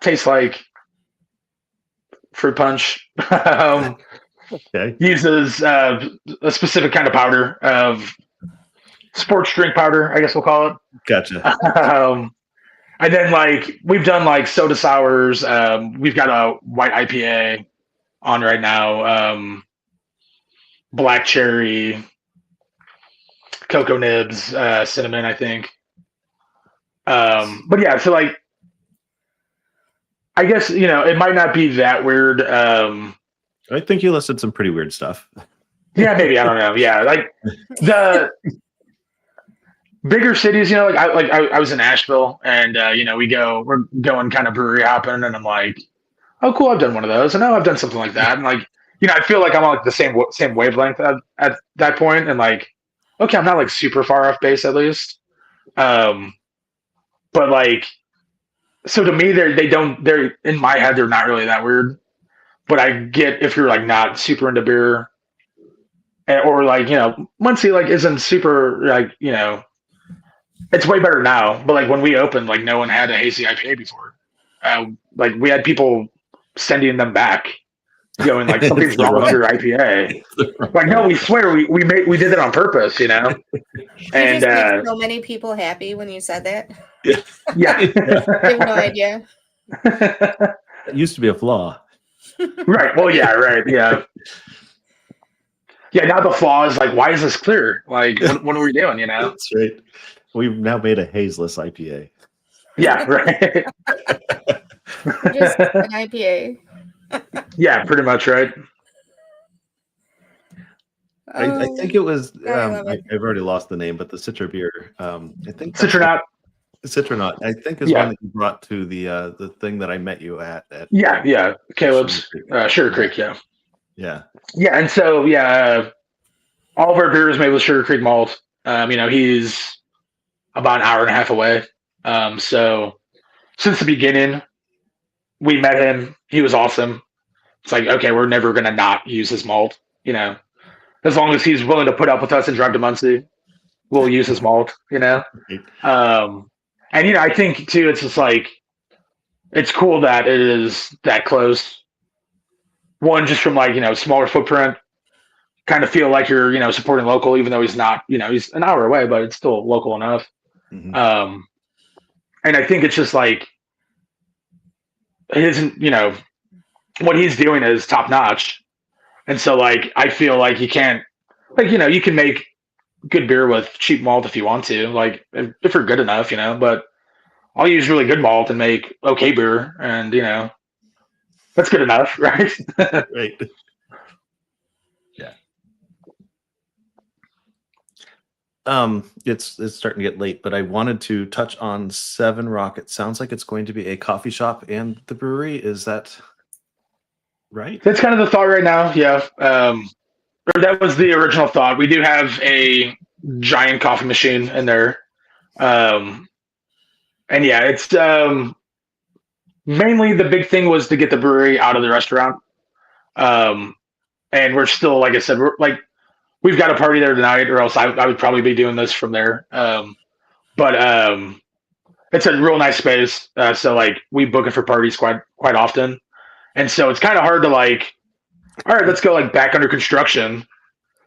tastes like fruit punch. Okay. Uses a specific kind of powder of sports drink powder, I guess we'll call it. Gotcha. And then like we've done like soda sours. We've got a white IPA on right now. Black cherry, cocoa nibs, cinnamon, I think. But yeah, so like I guess it might not be that weird. I think you listed some pretty weird stuff. Yeah, maybe, I don't know. Yeah, like the bigger cities, I was in Asheville, and we're going kind of brewery hopping, and I'm like, oh cool, I've done one of those, and now I've done something like that, and like I feel like I'm on like the same wavelength at that point, and like okay, I'm not like super far off base at least, but like so to me they're in my head they're not really that weird, but I get if you're like not super into beer, or like Muncie like isn't super like it's way better now, but like when we opened, like no one had a hazy IPA before. Like we had people sending them back going like something's wrong with your IPA. Like, no, we swear we did that on purpose, You just made so many people happy when you said that. Yeah. I have no idea. It used to be a flaw. Right. Well, yeah, right. Yeah. Yeah, now the flaw is like, why is this clear? Like, what are we doing, you know? That's right. We've now made a hazeless IPA. Yeah, right. Just an IPA. Yeah, pretty much, right? I think it was, love it. I've already lost the name, but the Citra beer. I think Citronaut. Citronaut, I think is one that you brought to the thing that I met you at Yeah. Caleb's Sugar Creek, yeah. Yeah. Yeah, and so all of our beer is made with Sugar Creek malt. He's about an hour and a half away. So since the beginning, we met him. He was awesome. It's like, okay, we're never gonna not use his malt. As long as he's willing to put up with us and drive to Muncie, we'll use his malt. And I think too, it's just like it's cool that it is that close. One, just from like smaller footprint, kind of feel like you're supporting local, even though he's not. He's an hour away, but it's still local enough. Mm-hmm. And I think it's just like his, what he's doing is top notch. And so like I feel like you can't, like you can make good beer with cheap malt if you want to, like if you're good enough, but I'll use really good malt and make okay beer, and that's good enough, right? Right. Yeah. It's starting to get late, but I wanted to touch on Seven Rock. It sounds like it's going to be a coffee shop and the brewery. Is that right? That's kind of the thought right now. Yeah. Or that was the original thought. We do have a giant coffee machine in there. And yeah, it's mainly the big thing was to get the brewery out of the restaurant. And we're still, like I said, we've got a party there tonight, or else I would probably be doing this from there. But it's a real nice space. So like we book it for parties quite often. And so it's kind of hard to like, all right, let's go like back under construction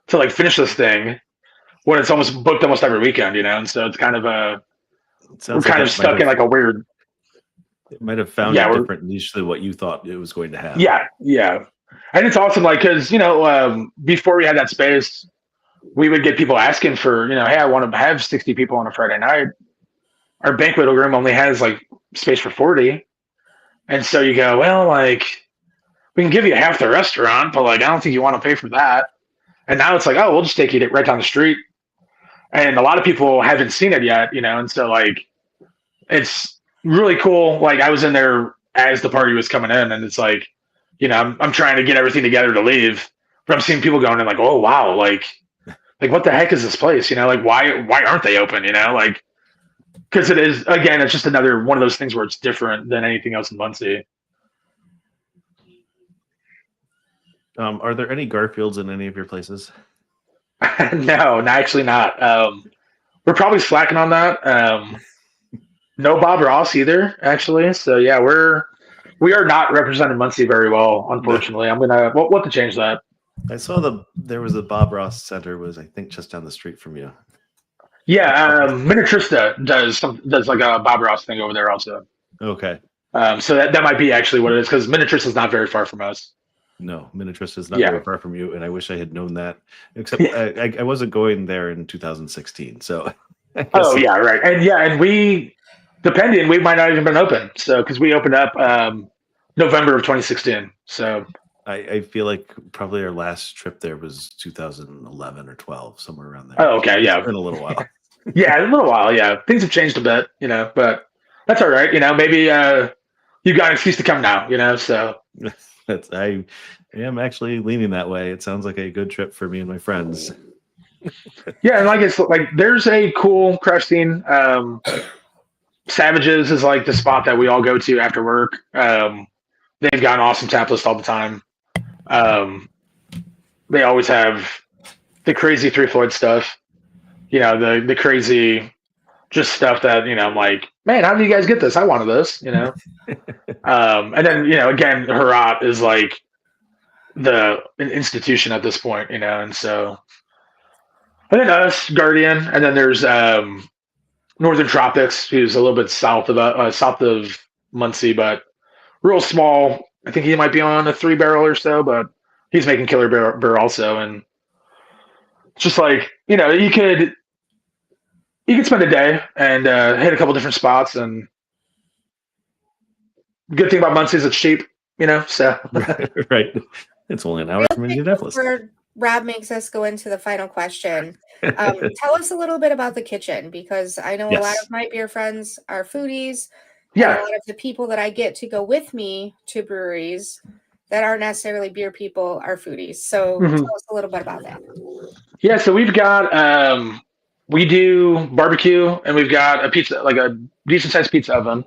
to like finish this thing when it's almost booked almost every weekend, And so it's kind of we're kind of stuck in like a weird. It might have found a different niche than what you thought it was going to have. Yeah. And it's awesome, like, because, before we had that space, we would get people asking for, hey, I want to have 60 people on a Friday night. Our banquet room only has like space for 40. And so you go, well, like, we can give you half the restaurant, but like, I don't think you want to pay for that. And now it's like, oh, we'll just take you right down the street. And a lot of people haven't seen it yet, and so like, it's really cool. Like I was in there as the party was coming in, and it's like, I'm trying to get everything together to leave, but I'm seeing people going in like, oh wow, like what the heck is this place? Like why aren't they open? Like because it is, again, it's just another one of those things where it's different than anything else in Muncie. Are there any Garfields in any of your places? No, actually not. We're probably slacking on that. No Bob Ross either, actually. So yeah, we are not representing Muncie very well, unfortunately. I'm gonna we'll have to change that. I saw there was a Bob Ross Center was I think just down the street from you. Yeah, Minnetrista does like a Bob Ross thing over there also. Okay. So that might be actually what it is, because Minnetrista is not very far from us. No, Minnetrista is not very far from you, and I wish I had known that. Except I wasn't going there in 2016, so. Oh yeah, right, and we, depending, we might not even been open. So because we opened up November of 2016. So I feel like probably our last trip there was 2011 or 12, somewhere around there. Oh, okay, yeah, it's been a little while. Yeah, a little while. Yeah, things have changed a bit, but that's all right. Maybe you got an excuse to come now. So. I am actually leaning that way. It sounds like a good trip for me and my friends. Yeah, and like there's a cool craft scene. Savages is like the spot that we all go to after work. They've got an awesome tap list all the time. They always have the crazy Three Floyd stuff. The crazy just stuff that I'm like, man, how did you guys get this? I wanted this. And then again, Herat is like an institution at this point, and so and then us, Guardian, and then there's Northern Tropics, who's a little bit south of Muncie, but real small. I think he might be on a 3-barrel or so, but he's making killer beer also, and it's just like you could spend a day and hit a couple different spots, and good thing about Muncie is it's cheap, so Right. It's only an hour from Indianapolis. Before Rob makes us go into the final question, tell us a little bit about the kitchen, because I know a lot Yes. of my beer friends are foodies. yeah. A lot of the people that I get to go with me to breweries that aren't necessarily beer people are foodies. So tell us a little bit about that. Yeah, so we've got we do barbecue, and we've got a pizza, like a decent sized pizza oven.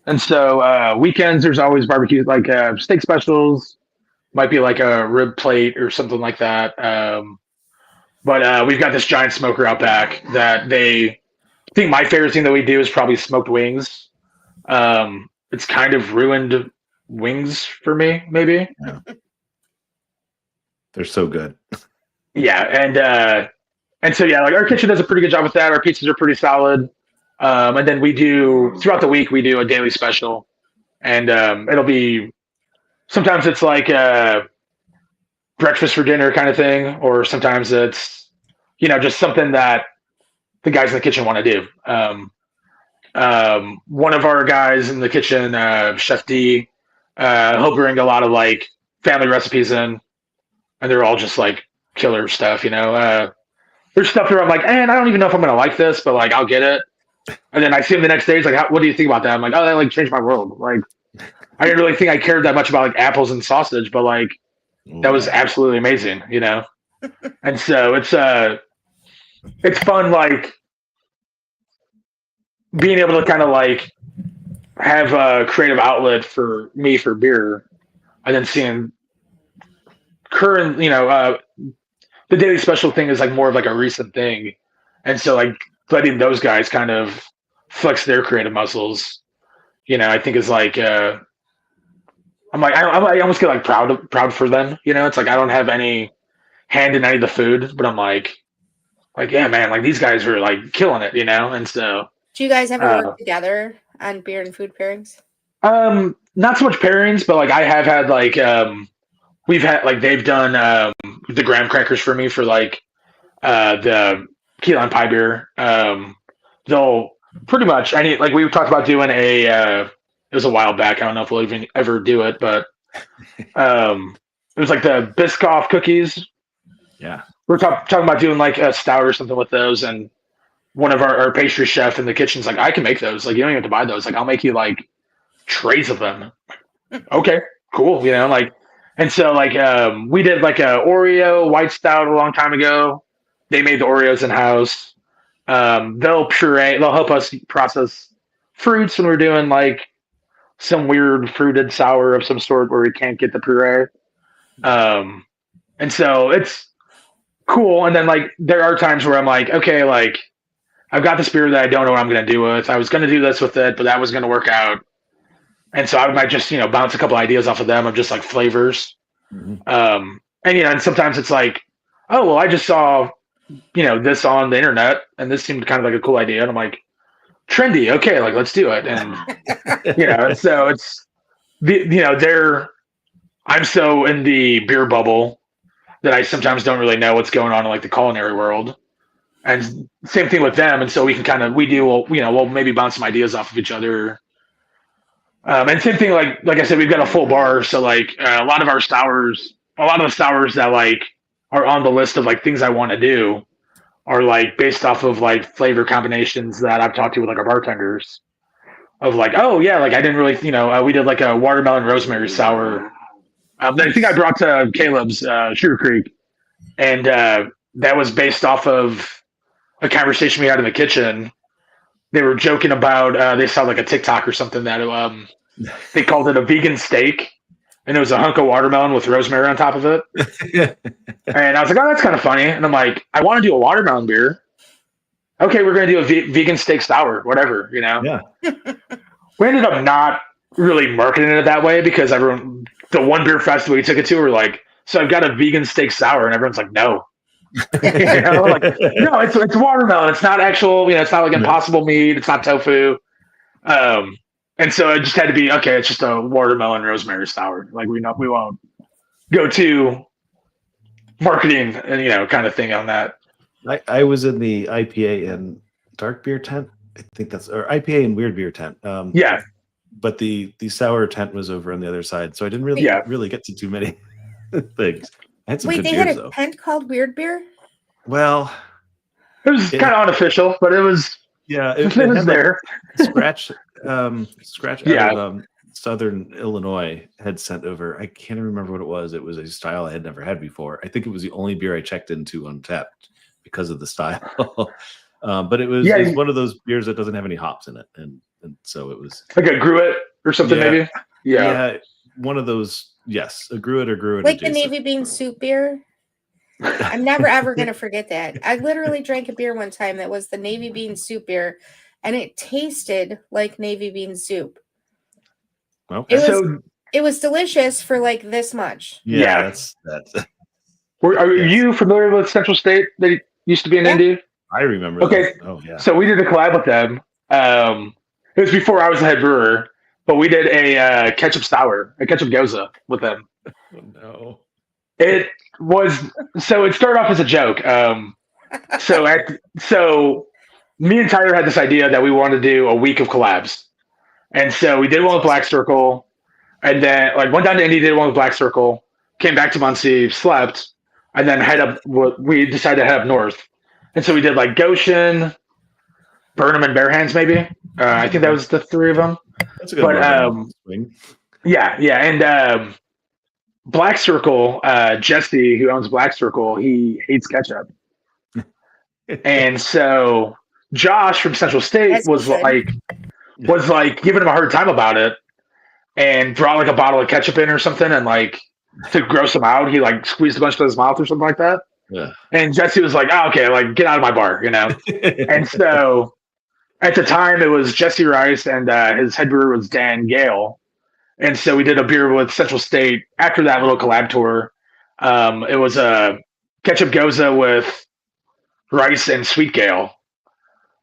And so weekends there's always barbecue, like steak specials, might be like a rib plate or something like that. But we've got this giant smoker out back that I think my favorite thing that we do is probably smoked wings. It's kind of ruined wings for me, maybe. Yeah. They're so good. Yeah, and so yeah, like our kitchen does a pretty good job with that. Our pizzas are pretty solid. And then we do throughout the week we do a daily special, and it'll be sometimes it's like breakfast for dinner kind of thing, or sometimes it's just something that the guys in the kitchen want to do. One of our guys in the kitchen, Chef D, he'll bring a lot of like family recipes in, and they're all just like killer stuff. There's stuff where I'm like, I don't even know if I'm gonna like this, but like I'll get it. And then I see him the next day. He's like, "What do you think about that?" I'm like, "Oh, that like changed my world." Like, I didn't really think I cared that much about like apples and sausage, but like that was absolutely amazing, And so it's fun, like being able to kind of like have a creative outlet for me for beer, and then seeing current, the daily special thing is like more of like a recent thing, and so like letting those guys kind of flex their creative muscles, I think is like I'm like I almost get like proud for them, It's like I don't have any hand in any of the food, but I'm like yeah, man, like these guys are like killing it, And so Do you guys ever work together on beer and food pairings? not so much pairings, but like I have had like we've had like they've done the graham crackers for me for like the key lime pie beer. They'll pretty much like we talked about doing it was a while back. I don't know if we'll even ever do it, but it was like the Biscoff cookies. Yeah. We're talking about doing like a stout or something with those, and one of our pastry chef in the kitchen's like, I can make those. Like, you don't even have to buy those. Like, I'll make you like trays of them. Okay, cool. And so like we did like a Oreo white stout a long time ago. They made the Oreos in house. They'll help us process fruits when we're doing like some weird fruited sour of some sort where we can't get the puree. And so it's cool. And then like there are times where I'm like, okay, like I've got this beer that I don't know what I'm going to do with. I was going to do this with it, but that was going to work out. And so I might just, bounce a couple ideas off of them of just like flavors. And, and sometimes it's like, oh, well, I just saw, this on the internet and this seemed kind of like a cool idea. And I'm like, trendy. Okay. Like, let's do it. And, so it's I'm so in the beer bubble that I sometimes don't really know what's going on in like the culinary world. And same thing with them. And so we can we'll maybe bounce some ideas off of each other. And same thing, like I said, we've got a full bar. So like a lot of the sours that like are on the list of like things I want to do are like based off of like flavor combinations that I've talked to with like our bartenders of like, oh yeah, like I didn't really, we did like a watermelon rosemary sour. I think I brought to Caleb's Sugar Creek, and that was based off of a conversation we had in the kitchen. They were joking about they saw like a TikTok or something that they called it a vegan steak, and it was a hunk of watermelon with rosemary on top of it. And I was like, oh, that's kind of funny. And I'm like, I want to do a watermelon beer. Okay, we're going to do a vegan steak sour, whatever, Yeah. We ended up not really marketing it that way because the one beer festival we took it to were like So I've got a vegan steak sour, and everyone's like, no. Like, no, it's watermelon. It's not actual, it's not like Impossible meat. It's not tofu. And so it just had to be, okay, it's just a watermelon rosemary sour. Like we won't go to marketing and, kind of thing on that. I was in the IPA and dark beer tent. I think or IPA and weird beer tent. Yeah. But the sour tent was over on the other side. So I didn't really get to too many things. I had some Wait, good they beers, had a though. tent called Weird Beer? Well, it was kind of unofficial, but it was. Yeah, it was there. Scratch out of Southern Illinois had sent over. I can't remember what it was. It was a style I had never had before. I think it was the only beer I checked into Untapped because of the style. But it was one of those beers that doesn't have any hops in it, and so it was like a Gruit or something, maybe. Yeah, one of those. Yes, a Gruit like the navy bean soup beer. I'm never ever gonna forget that. I literally drank a beer one time that was the navy bean soup beer, and it tasted like navy bean soup. Okay. It was delicious for like this much. Yeah. That's. Are you familiar with Central State? They used to be in Indy. I remember. Okay. That. Oh yeah. So we did a collab with them. It was before I was the head brewer, but we did a ketchup sour, a ketchup goza with them. Oh, no. It started off as a joke. So me and Tyler had this idea that we wanted to do a week of collabs. And so we did one with Black Circle, and then went down to Indy, did one with Black Circle, came back to Muncie, slept, and then we decided to head up north. And so we did Goshen, Burnham, and Bare Hands, maybe. I think that was the three of them. That's a good swing. Yeah. And Black Circle, Jesse, who owns Black Circle, he hates ketchup. And so Josh from Central State was giving him a hard time about it, and brought a bottle of ketchup in or something, and to gross him out, he squeezed a bunch of his mouth or something like that. Yeah. And Jesse was like, "Oh, okay, get out of my bar," And so at the time it was Jesse Rice, and his head brewer was Dan Gale. And so we did a beer with Central State after that little collab tour. It was a ketchup goza with rice and sweet gale.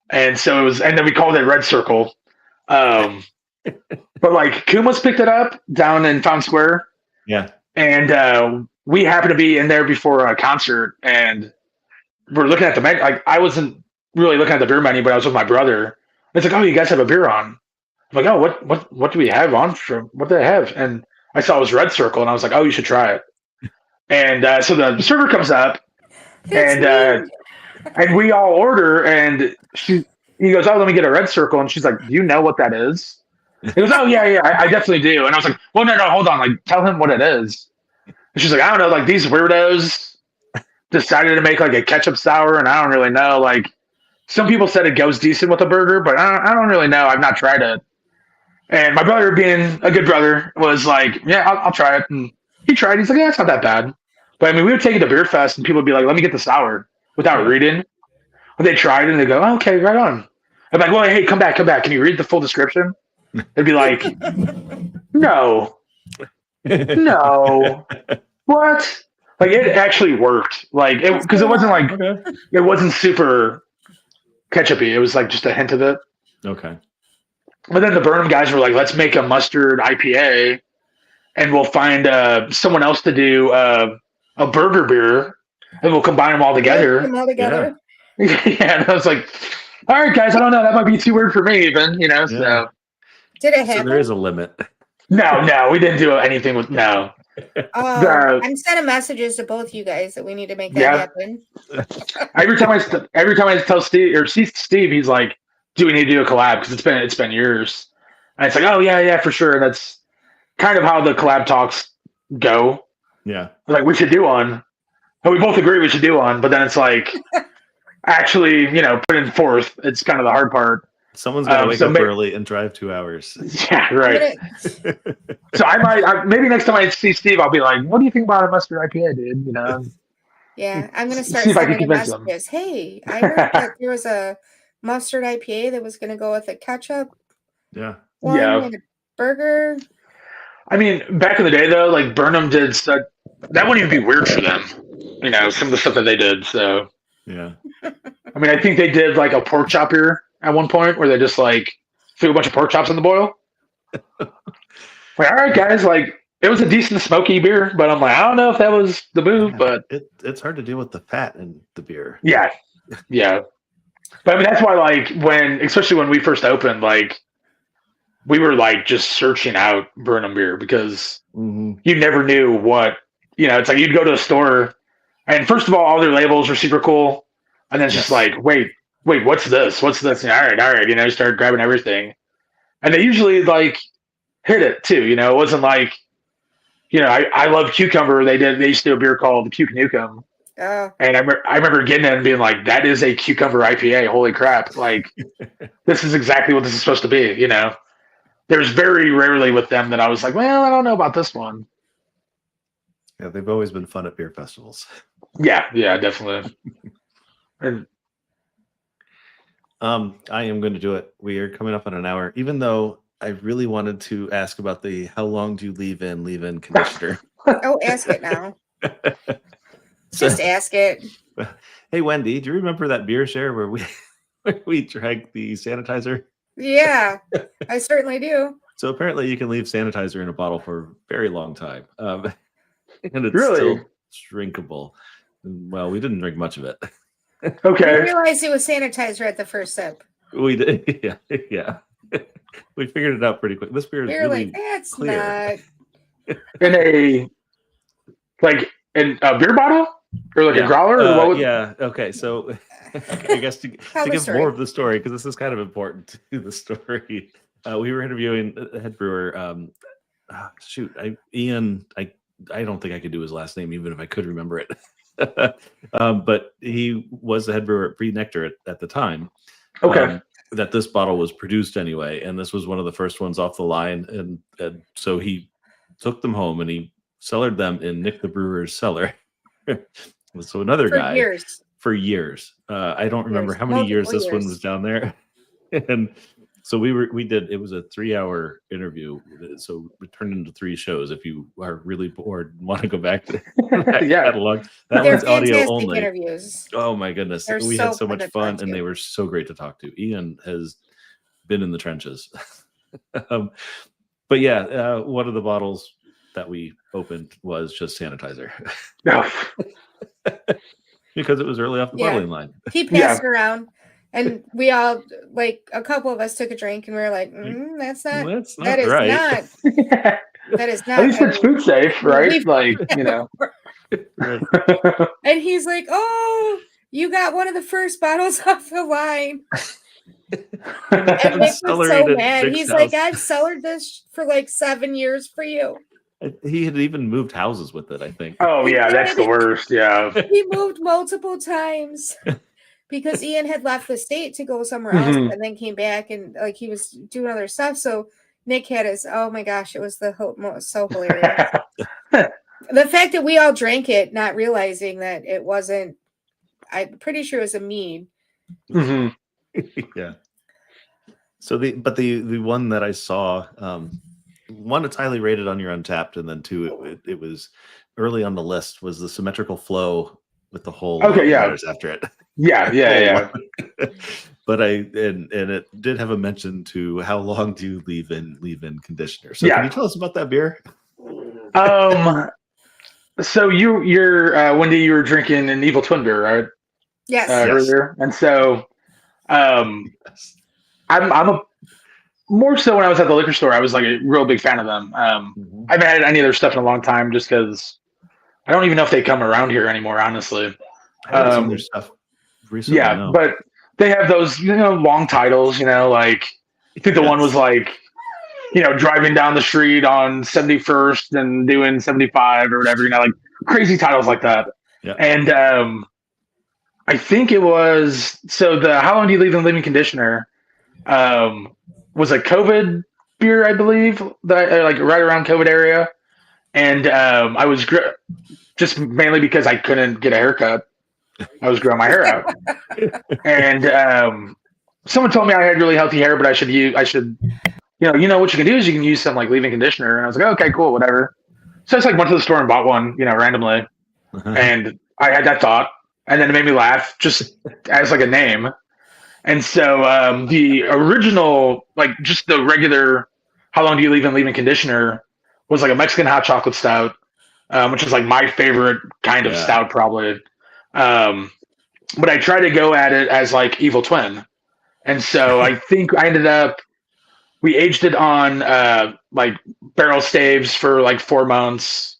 And so it was, and then we called it Red Circle. But Kuma's picked it up down in Fountain Square. Yeah. And we happened to be in there before a concert, and we're looking at the menu. I wasn't really looking at the beer menu, but I was with my brother. It's oh, you guys have a beer on. I'm oh, what do we have on? What do they have? And I saw it was Red Circle, and I was oh, you should try it. And so the server comes up, and we all order, and he goes, oh, let me get a Red Circle. And she's like, do you know what that is? He goes, oh, yeah, I definitely do. And I was like, well, no, hold on. Tell him what it is. And she's like, I don't know. These weirdos decided to make a ketchup sour, and I don't really know. Some people said it goes decent with a burger, but I don't really know. I've not tried it. And my brother, being a good brother, was yeah, I'll try it. And he tried. He's like, yeah, it's not that bad. But we would take it to Beer Fest, and people would be like, let me get the sour without reading. And they tried it, and they go, oh, okay, right on. I'm like, well, hey, come back. Can you read the full description? They'd be like, no. What? It actually worked. Because it wasn't it wasn't super ketchupy. It was just a hint of it. Okay. But then the Burnham guys were like, let's make a mustard IPA, and we'll find someone else to do a burger beer, and we'll combine them all together. Yeah, and I was like, all right, guys, I don't know. That might be too weird for me, even, so. Did it happen? So there is a limit. No, we didn't do anything with, no. I'm sending messages to both you guys that we need to make that happen. Every time I tell Steve, or see Steve, he's like, do we need to do a collab? Because it's been years. And it's oh, yeah, for sure. That's kind of how the collab talks go. Yeah. We should do one. And we both agree we should do one, but then it's actually, putting forth, it's kind of the hard part. Someone's got to wake up early and drive 2 hours. Yeah, right. So I might, maybe next time I see Steve, I'll be like, what do you think about a mustard IPA, dude? Yeah, I'm going to start sending messages. Hey, I heard that there was a mustard IPA that was going to go with a ketchup. Yeah. And a burger. I mean, back in the day, though, Burnham did that wouldn't even be weird for them. You know, some of the stuff that they did. So Yeah. I mean, I think they did like a pork chop beer at one point where they just like threw a bunch of pork chops in the boil. Like, all right, guys, like it was a decent smoky beer, but I'm like, I don't know if that was the move, but it's hard to deal with the fat in the beer. yeah. But I mean, that's why, like, especially when we first opened, like, we were like just searching out Burnham beer because you never knew what, it's like you'd go to a store and first of all their labels are super cool. And then it's just like, wait, what's this? What's this? And, all right. Start grabbing everything. And they usually like hit it too. It wasn't like, I love cucumber. They used to do a beer called Cuke Nukem. And I remember getting it and being like, that is a cucumber IPA. Holy crap. Like, this is exactly what this is supposed to be, There's very rarely with them that I was like, well, I don't know about this one. Yeah, they've always been fun at beer festivals. Yeah, definitely. And I am going to do it. We are coming up on an hour, even though I really wanted to ask about the how long do you leave in conditioner. Oh, ask it now. Just ask it. Hey, Wendy, do you remember that beer share where we drank the sanitizer? Yeah, I certainly do. So apparently you can leave sanitizer in a bottle for a very long time. And it's Really? still drinkable. Well, we didn't drink much of it. okay. I realized it was sanitizer at the first sip. We did. Yeah. We figured it out pretty quick. This beer is You're really like, that's clear. not. In a beer bottle? Or like a growler? Or what was... Yeah. Okay. So I guess to give more of the story, because this is kind of important to the story. We were interviewing the head brewer. Ian. I don't think I could do his last name, even if I could remember it. But he was the head brewer at Free Nectar at the time. Okay. That this bottle was produced anyway, and this was one of the first ones off the line, and so he took them home and he cellared them in Nick the Brewer's cellar. So another guy for years. I don't remember how many years this one was down there. And so it was a 3-hour interview. So it turned into 3 shows. If you are really bored and want to go back to that catalog, that one's audio only. Interviews. Oh my goodness. We had so much fun and they were so great to talk to. Ian has been in the trenches. But yeah, one of the bottles that we opened was just sanitizer. No. Because it was early off the bottling line. He passed it around, and we all, like, a couple of us took a drink, and we were like, that's not right. That is not. At least it's food safe, right? Like, And he's like, oh, you got one of the first bottles off the line. And Nick was so mad. He's like, I've cellared this for like 7 years for you. He had even moved houses with it, I think. Oh, yeah, that's the worst, yeah. He moved multiple times because Ian had left the state to go somewhere else and then came back and like he was doing other stuff. So Nick had his, oh my gosh, it was so hilarious. The fact that we all drank it, not realizing that it wasn't, I'm pretty sure it was a mead. Yeah. So the one that I saw, one, it's highly rated on your Untapped, and then 2, it was early on the list was the Symmetrical Flow with the whole letters after it. Yeah. But it did have a mention to how long do you leave in conditioner. So can you tell us about that beer? So you're Wendy, you were drinking an Evil Twin beer, right? Yes. Earlier, and so I'm a more so when I was at the liquor store, I was like a real big fan of them. I haven't had any of their stuff in a long time, just because I don't even know if they come around here anymore. Honestly, I haven't seen their stuff recently. Yeah, no. But they have those long titles. Like I think the one was like driving down the street on 71st and doing 75 or whatever. Like crazy titles like that. Yeah. And I think it was the How Long Do You Leave in Living Conditioner was a COVID beer, I believe, that like right around COVID area. And I was just mainly because I couldn't get a haircut. I was growing my hair out. And someone told me I had really healthy hair, but I should what you can do is you can use some like leave-in conditioner. And I was like, okay, cool, whatever. So I just like went to the store and bought one, randomly, and I had that thought, and then it made me laugh just as like a name. And so the original, like just the regular, how long do you leave and leave-in conditioner was like a Mexican hot chocolate stout, which is like my favorite kind of stout probably. But I tried to go at it as like Evil Twin. And so I think we aged it on like barrel staves for like 4 months.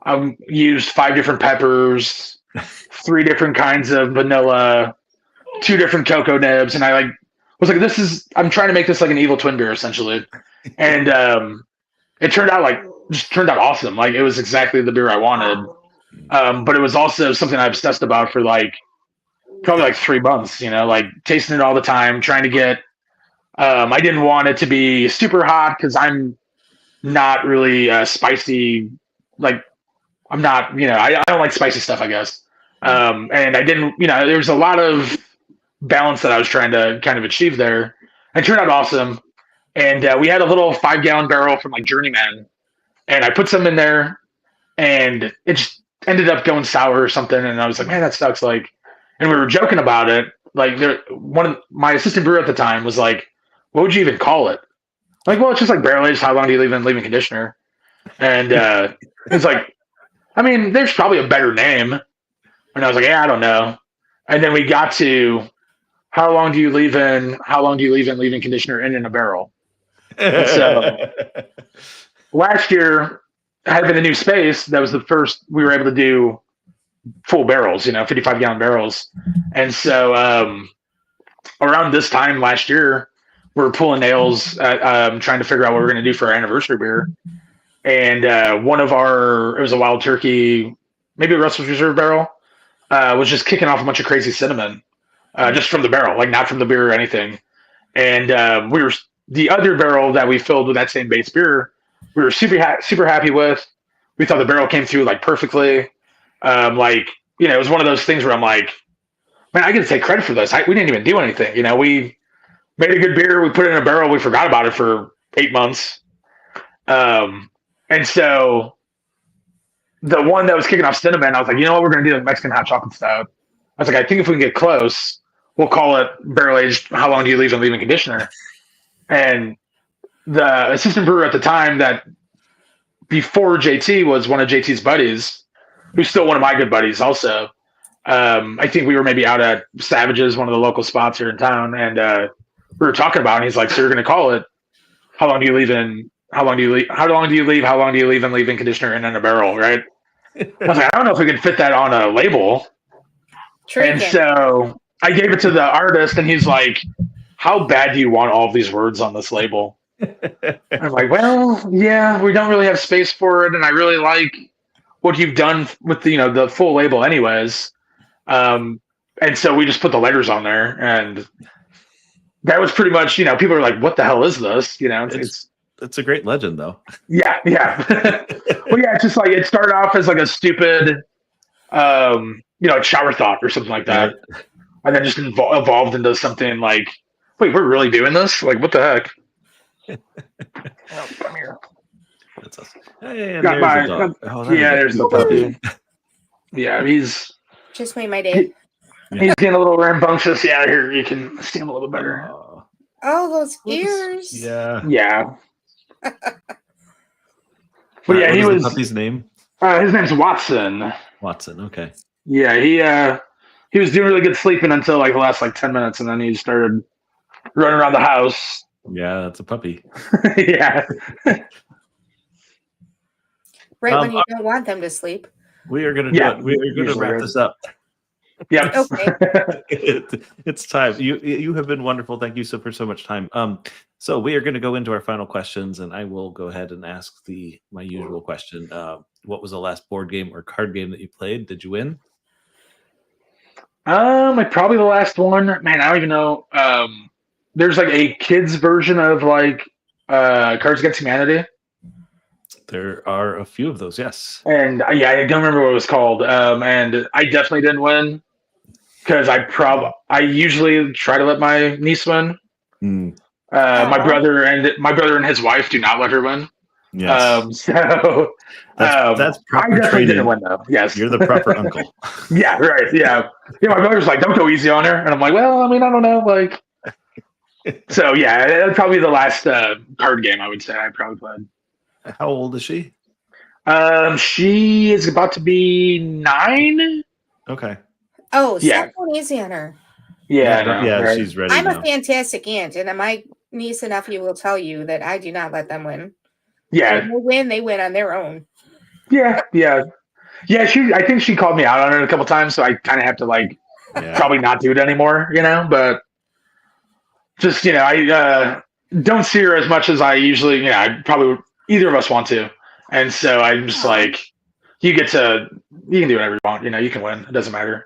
I used 5 different peppers, 3 different kinds of vanilla, 2 different cocoa nibs, and I was like, I'm trying to make this like an Evil Twin beer essentially. And it turned out awesome. Like it was exactly the beer I wanted. But it was also something I obsessed about for like probably like 3 months, like tasting it all the time, trying to get I didn't want it to be super hot because I'm not really spicy. Like I'm not, I don't like spicy stuff, I guess. And I didn't, there was a lot of balance that I was trying to kind of achieve there. It turned out awesome. And we had a little 5-gallon barrel from like Journeyman, and I put some in there, and it just ended up going sour or something. And I was like, man, that sucks. Like, and we were joking about it. Like, my assistant brewer at the time was like, what would you even call it? Like, well, it's just like barrel aged. How long do you leave in leave-in conditioner? And it's like, I mean, there's probably a better name. And I was like, yeah, I don't know. And then we got to how long do you leave in leave-in conditioner in a barrel? And so last year, having the new space, that was the first we were able to do full barrels, 55-gallon barrels. And so around this time last year, we were pulling nails at trying to figure out what we were going to do for our anniversary beer. And it was a Wild Turkey, maybe a Russell's Reserve barrel, was just kicking off a bunch of crazy cinnamon, just from the barrel, like not from the beer or anything. And the other barrel that we filled with that same base beer, we were super happy with. We thought the barrel came through like perfectly. It was one of those things where I'm like, man, I get to take credit for this. We didn't even do anything. We made a good beer. We put it in a barrel. We forgot about it for 8 months. And so the one that was kicking off cinnamon, I was like, you know what? We're going to do the Mexican hot chocolate stout. I was like, I think if we can get close, we'll call it barrel aged. How long do you leave in leave-in conditioner? And the assistant brewer at the time, that before JT was one of JT's buddies, who's still one of my good buddies also. I think we were maybe out at Savage's, one of the local spots here in town, and we were talking about it, and he's like, so you're going to call it how long do you leave in leave-in conditioner in a barrel, right? I was like, I don't know if we could fit that on a label. So I gave it to the artist, and he's like, how bad do you want all of these words on this label? I'm like, well, yeah, we don't really have space for it, and I really like what you've done with the full label anyways. And so we just put the letters on there, and that was pretty much, people were like, what the hell is this? It's a great legend, though. Yeah. Well, yeah, it's just like it started off as like a stupid, shower thought or something like that, and then just evolved into something like, wait, we're really doing this? Like, what the heck? Come here. That's awesome. Hey, and Got there's a dog. There's the puppy. Yeah, he's just made my day. He's getting a little rambunctious. Yeah, here you can see him a little better. Oh, those ears. Yeah. But yeah, he was. The puppy's name? His name's Watson. Watson. Okay. Yeah, he was doing really good sleeping until like the last 10 minutes, and then he started running around the house. Yeah, that's a puppy. Yeah. Right when you don't want them to sleep. We are going to do it. We are going to wrap this up. Yeah. Okay. It's time. You have been wonderful. Thank you for so much time. So we are going to go into our final questions, and I will go ahead and ask my usual question. What was the last board game or card game that you played? Did you win? Probably the last one. Man, I don't even know. There's like a kids version of Cards Against Humanity. There are a few of those, yes. And I don't remember what it was called. And I definitely didn't win because I usually try to let my niece win. My brother and his wife do not let her win. Yes. I That's proper definitely training. didn't win though. Yes, You're the proper uncle. yeah, right. Yeah, my brother's like, "Don't go easy on her," and I'm like, "Well, I mean, I don't know." Like, so yeah, that'd probably be the last card game I would say I probably played. How old is she? She is about to be 9. Okay. Oh, Yeah. stop going easy on her. Yeah, I know, right? She's ready I'm now. a fantastic aunt, and my niece and nephew will tell you that I do not let them win. Yeah, When they win on their own. yeah. I think she called me out on it a couple times, so I kind of have to like probably not do it anymore, But just I don't see her as much as I usually. I probably either of us want to, and so I'm just like, you can do whatever you want. You can win. It doesn't matter.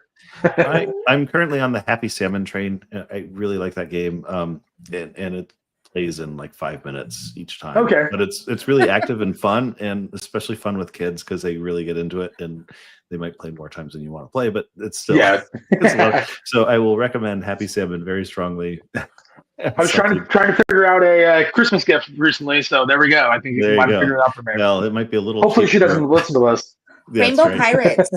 I'm currently on the Happy Salmon train. I really like that game, and it plays in like 5 minutes each time. Okay, but it's really active and fun, and especially fun with kids because they really get into it, and they might play more times than you want to play, but it's still it's a lot. So I will recommend Happy Salmon very strongly. I was trying to figure out a Christmas gift recently, so there we go. I think you might figure it out for me. Well, it might be a little. Hopefully, she doesn't listen to us. Rainbow Pirates.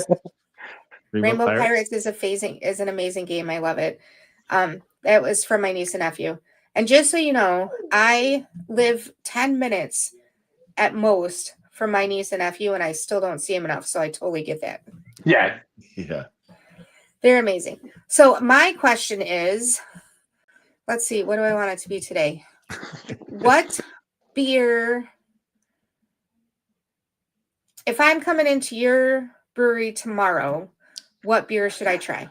Rainbow Pirates is an amazing game. I love it. That was from my niece and nephew. And just so you know, I live 10 minutes at most from my niece and nephew, and I still don't see them enough. So I totally get that. Yeah. They're amazing. So my question is, let's see, what do I want it to be today? What beer, if I'm coming into your brewery tomorrow, what beer should I try?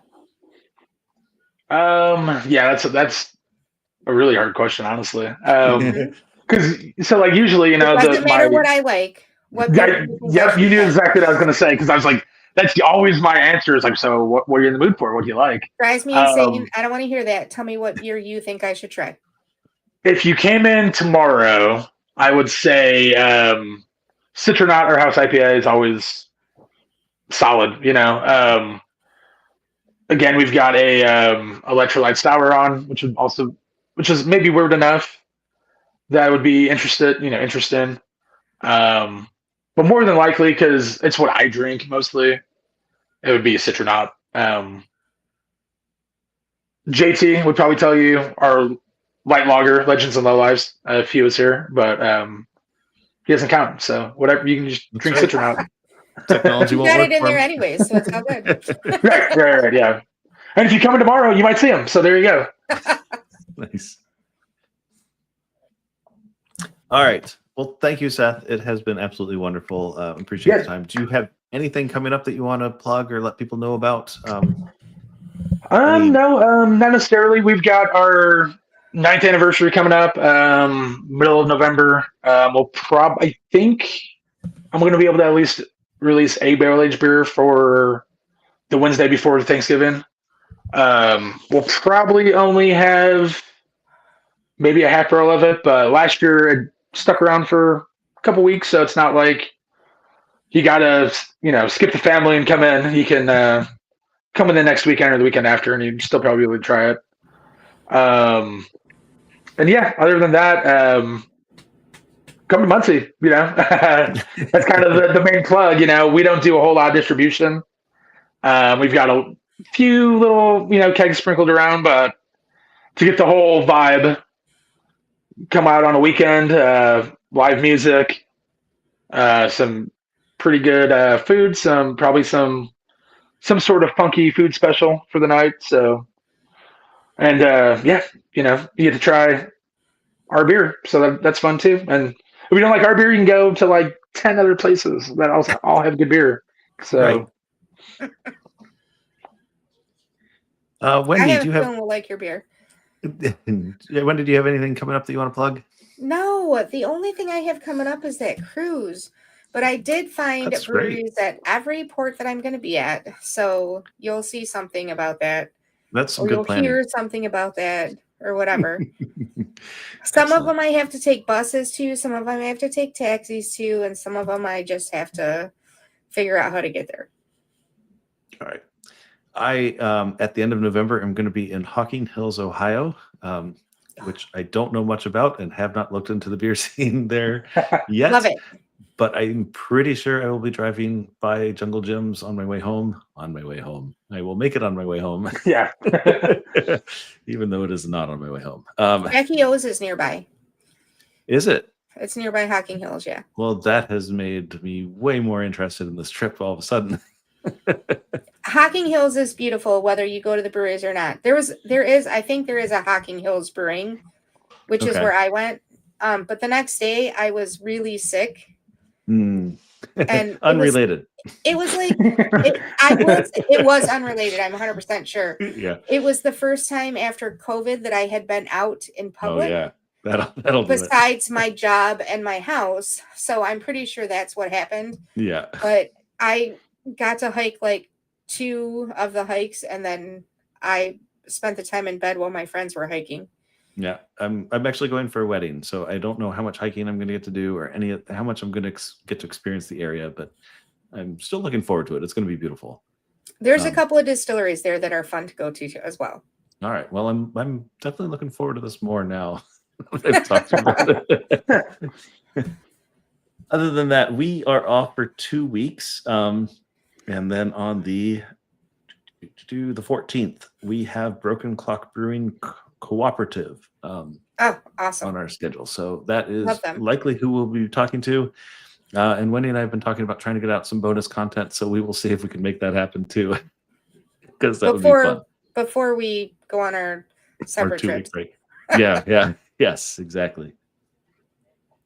Yeah, that's a really hard question, honestly. Because usually, it doesn't matter what I like. What beer yep, you knew exactly what I was going to say, because I was like, that's always my answer. Is like, so what are you in the mood for? What do you like? Drives me insane. I don't want to hear that. Tell me what beer you think I should try. If you came in tomorrow, I would say Citronaut or House IPA is always solid. Again, we've got a electrolyte sour on, which is maybe weird enough that I would be interested in. But more than likely, because it's what I drink mostly, it would be a Citronaut. JT would probably tell you our light lager, Legends and Lowlives, if he was here, but he doesn't count. So whatever, you can just drink Citronaut. Technology won't got work it in for there him. anyway, so it's all good. right, yeah. And if you come in tomorrow, you might see him. So there you go. Nice. All right. Well, thank you, Seth. It has been absolutely wonderful. Appreciate the time. Do you have anything coming up that you want to plug or let people know about? No, not necessarily. We've got our 9th anniversary coming up, middle of November. I think I'm going to be able to at least release a barrel-aged beer for the Wednesday before Thanksgiving. We'll probably only have maybe a half barrel of it, but last year it stuck around for a couple weeks, so it's not like you gotta, skip the family and come in. You can come in the next weekend or the weekend after, and you'd still probably be able to try it. And yeah, other than that, come to Muncie. That's kind of the main plug. We don't do a whole lot of distribution. We've got a few little, kegs sprinkled around, but to get the whole vibe, come out on a weekend, live music, some pretty good food, probably some sort of funky food special for the night. So, and you get to try our beer, so that's fun too. And if you don't like our beer, you can go to like 10 other places that also all have good beer. So. Right. Wendy, do you have? Will like your beer. Wendy, do you have anything coming up that you want to plug? No, the only thing I have coming up is that cruise. But I did find breweries at every port that I'm going to be at, so you'll see something about that. That's some or good you'll planning. hear something about that, or whatever. Some of them I have to take buses to, some of them I have to take taxis to, and some of them I just have to figure out how to get there. All right. I at the end of November, I'm going to be in Hocking Hills, Ohio. which I don't know much about and have not looked into the beer scene there yet. Love it. But I'm pretty sure I will be driving by Jungle Jim's on my way home. On my way home. I will make it on my way home. Yeah. Even though it is not on my way home. Jackie O's is nearby. Is it? It's nearby Hocking Hills, yeah. Well, that has made me way more interested in this trip all of a sudden. Hocking Hills is beautiful, whether you go to the breweries or not. I think there is a Hocking Hills Brewing, which is where I went. But the next day I was really sick. And unrelated. It was unrelated. I'm 100% sure. Yeah. It was the first time after COVID that I had been out in public. Oh yeah. That'll besides my job and my house. So I'm pretty sure that's what happened. Yeah. But I got to hike like 2 of the hikes, and then I spent the time in bed while my friends were hiking. Yeah, I'm actually going for a wedding, so I don't know how much hiking I'm going to get to do or how much I'm going to get to experience the area, but I'm still looking forward to it. It's going to be beautiful. There's a couple of distilleries there that are fun to go to as well. All right. Well, I'm definitely looking forward to this more now. I've talked about it. Other than that, we are off for 2 weeks, and then on the 14th, we have Broken Clock Brewing Cooperative awesome on our schedule. So that is likely who we'll be talking to. And Wendy and I have been talking about trying to get out some bonus content, so we will see if we can make that happen too. Because that would be fun. Before we go on our separate trips. Break. Yeah. Yes, exactly.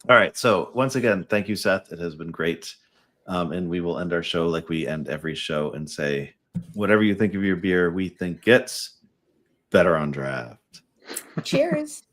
All right. So once again, thank you, Seth. It has been great. And we will end our show like we end every show and say, whatever you think of your beer, we think it's better on draft. Cheers.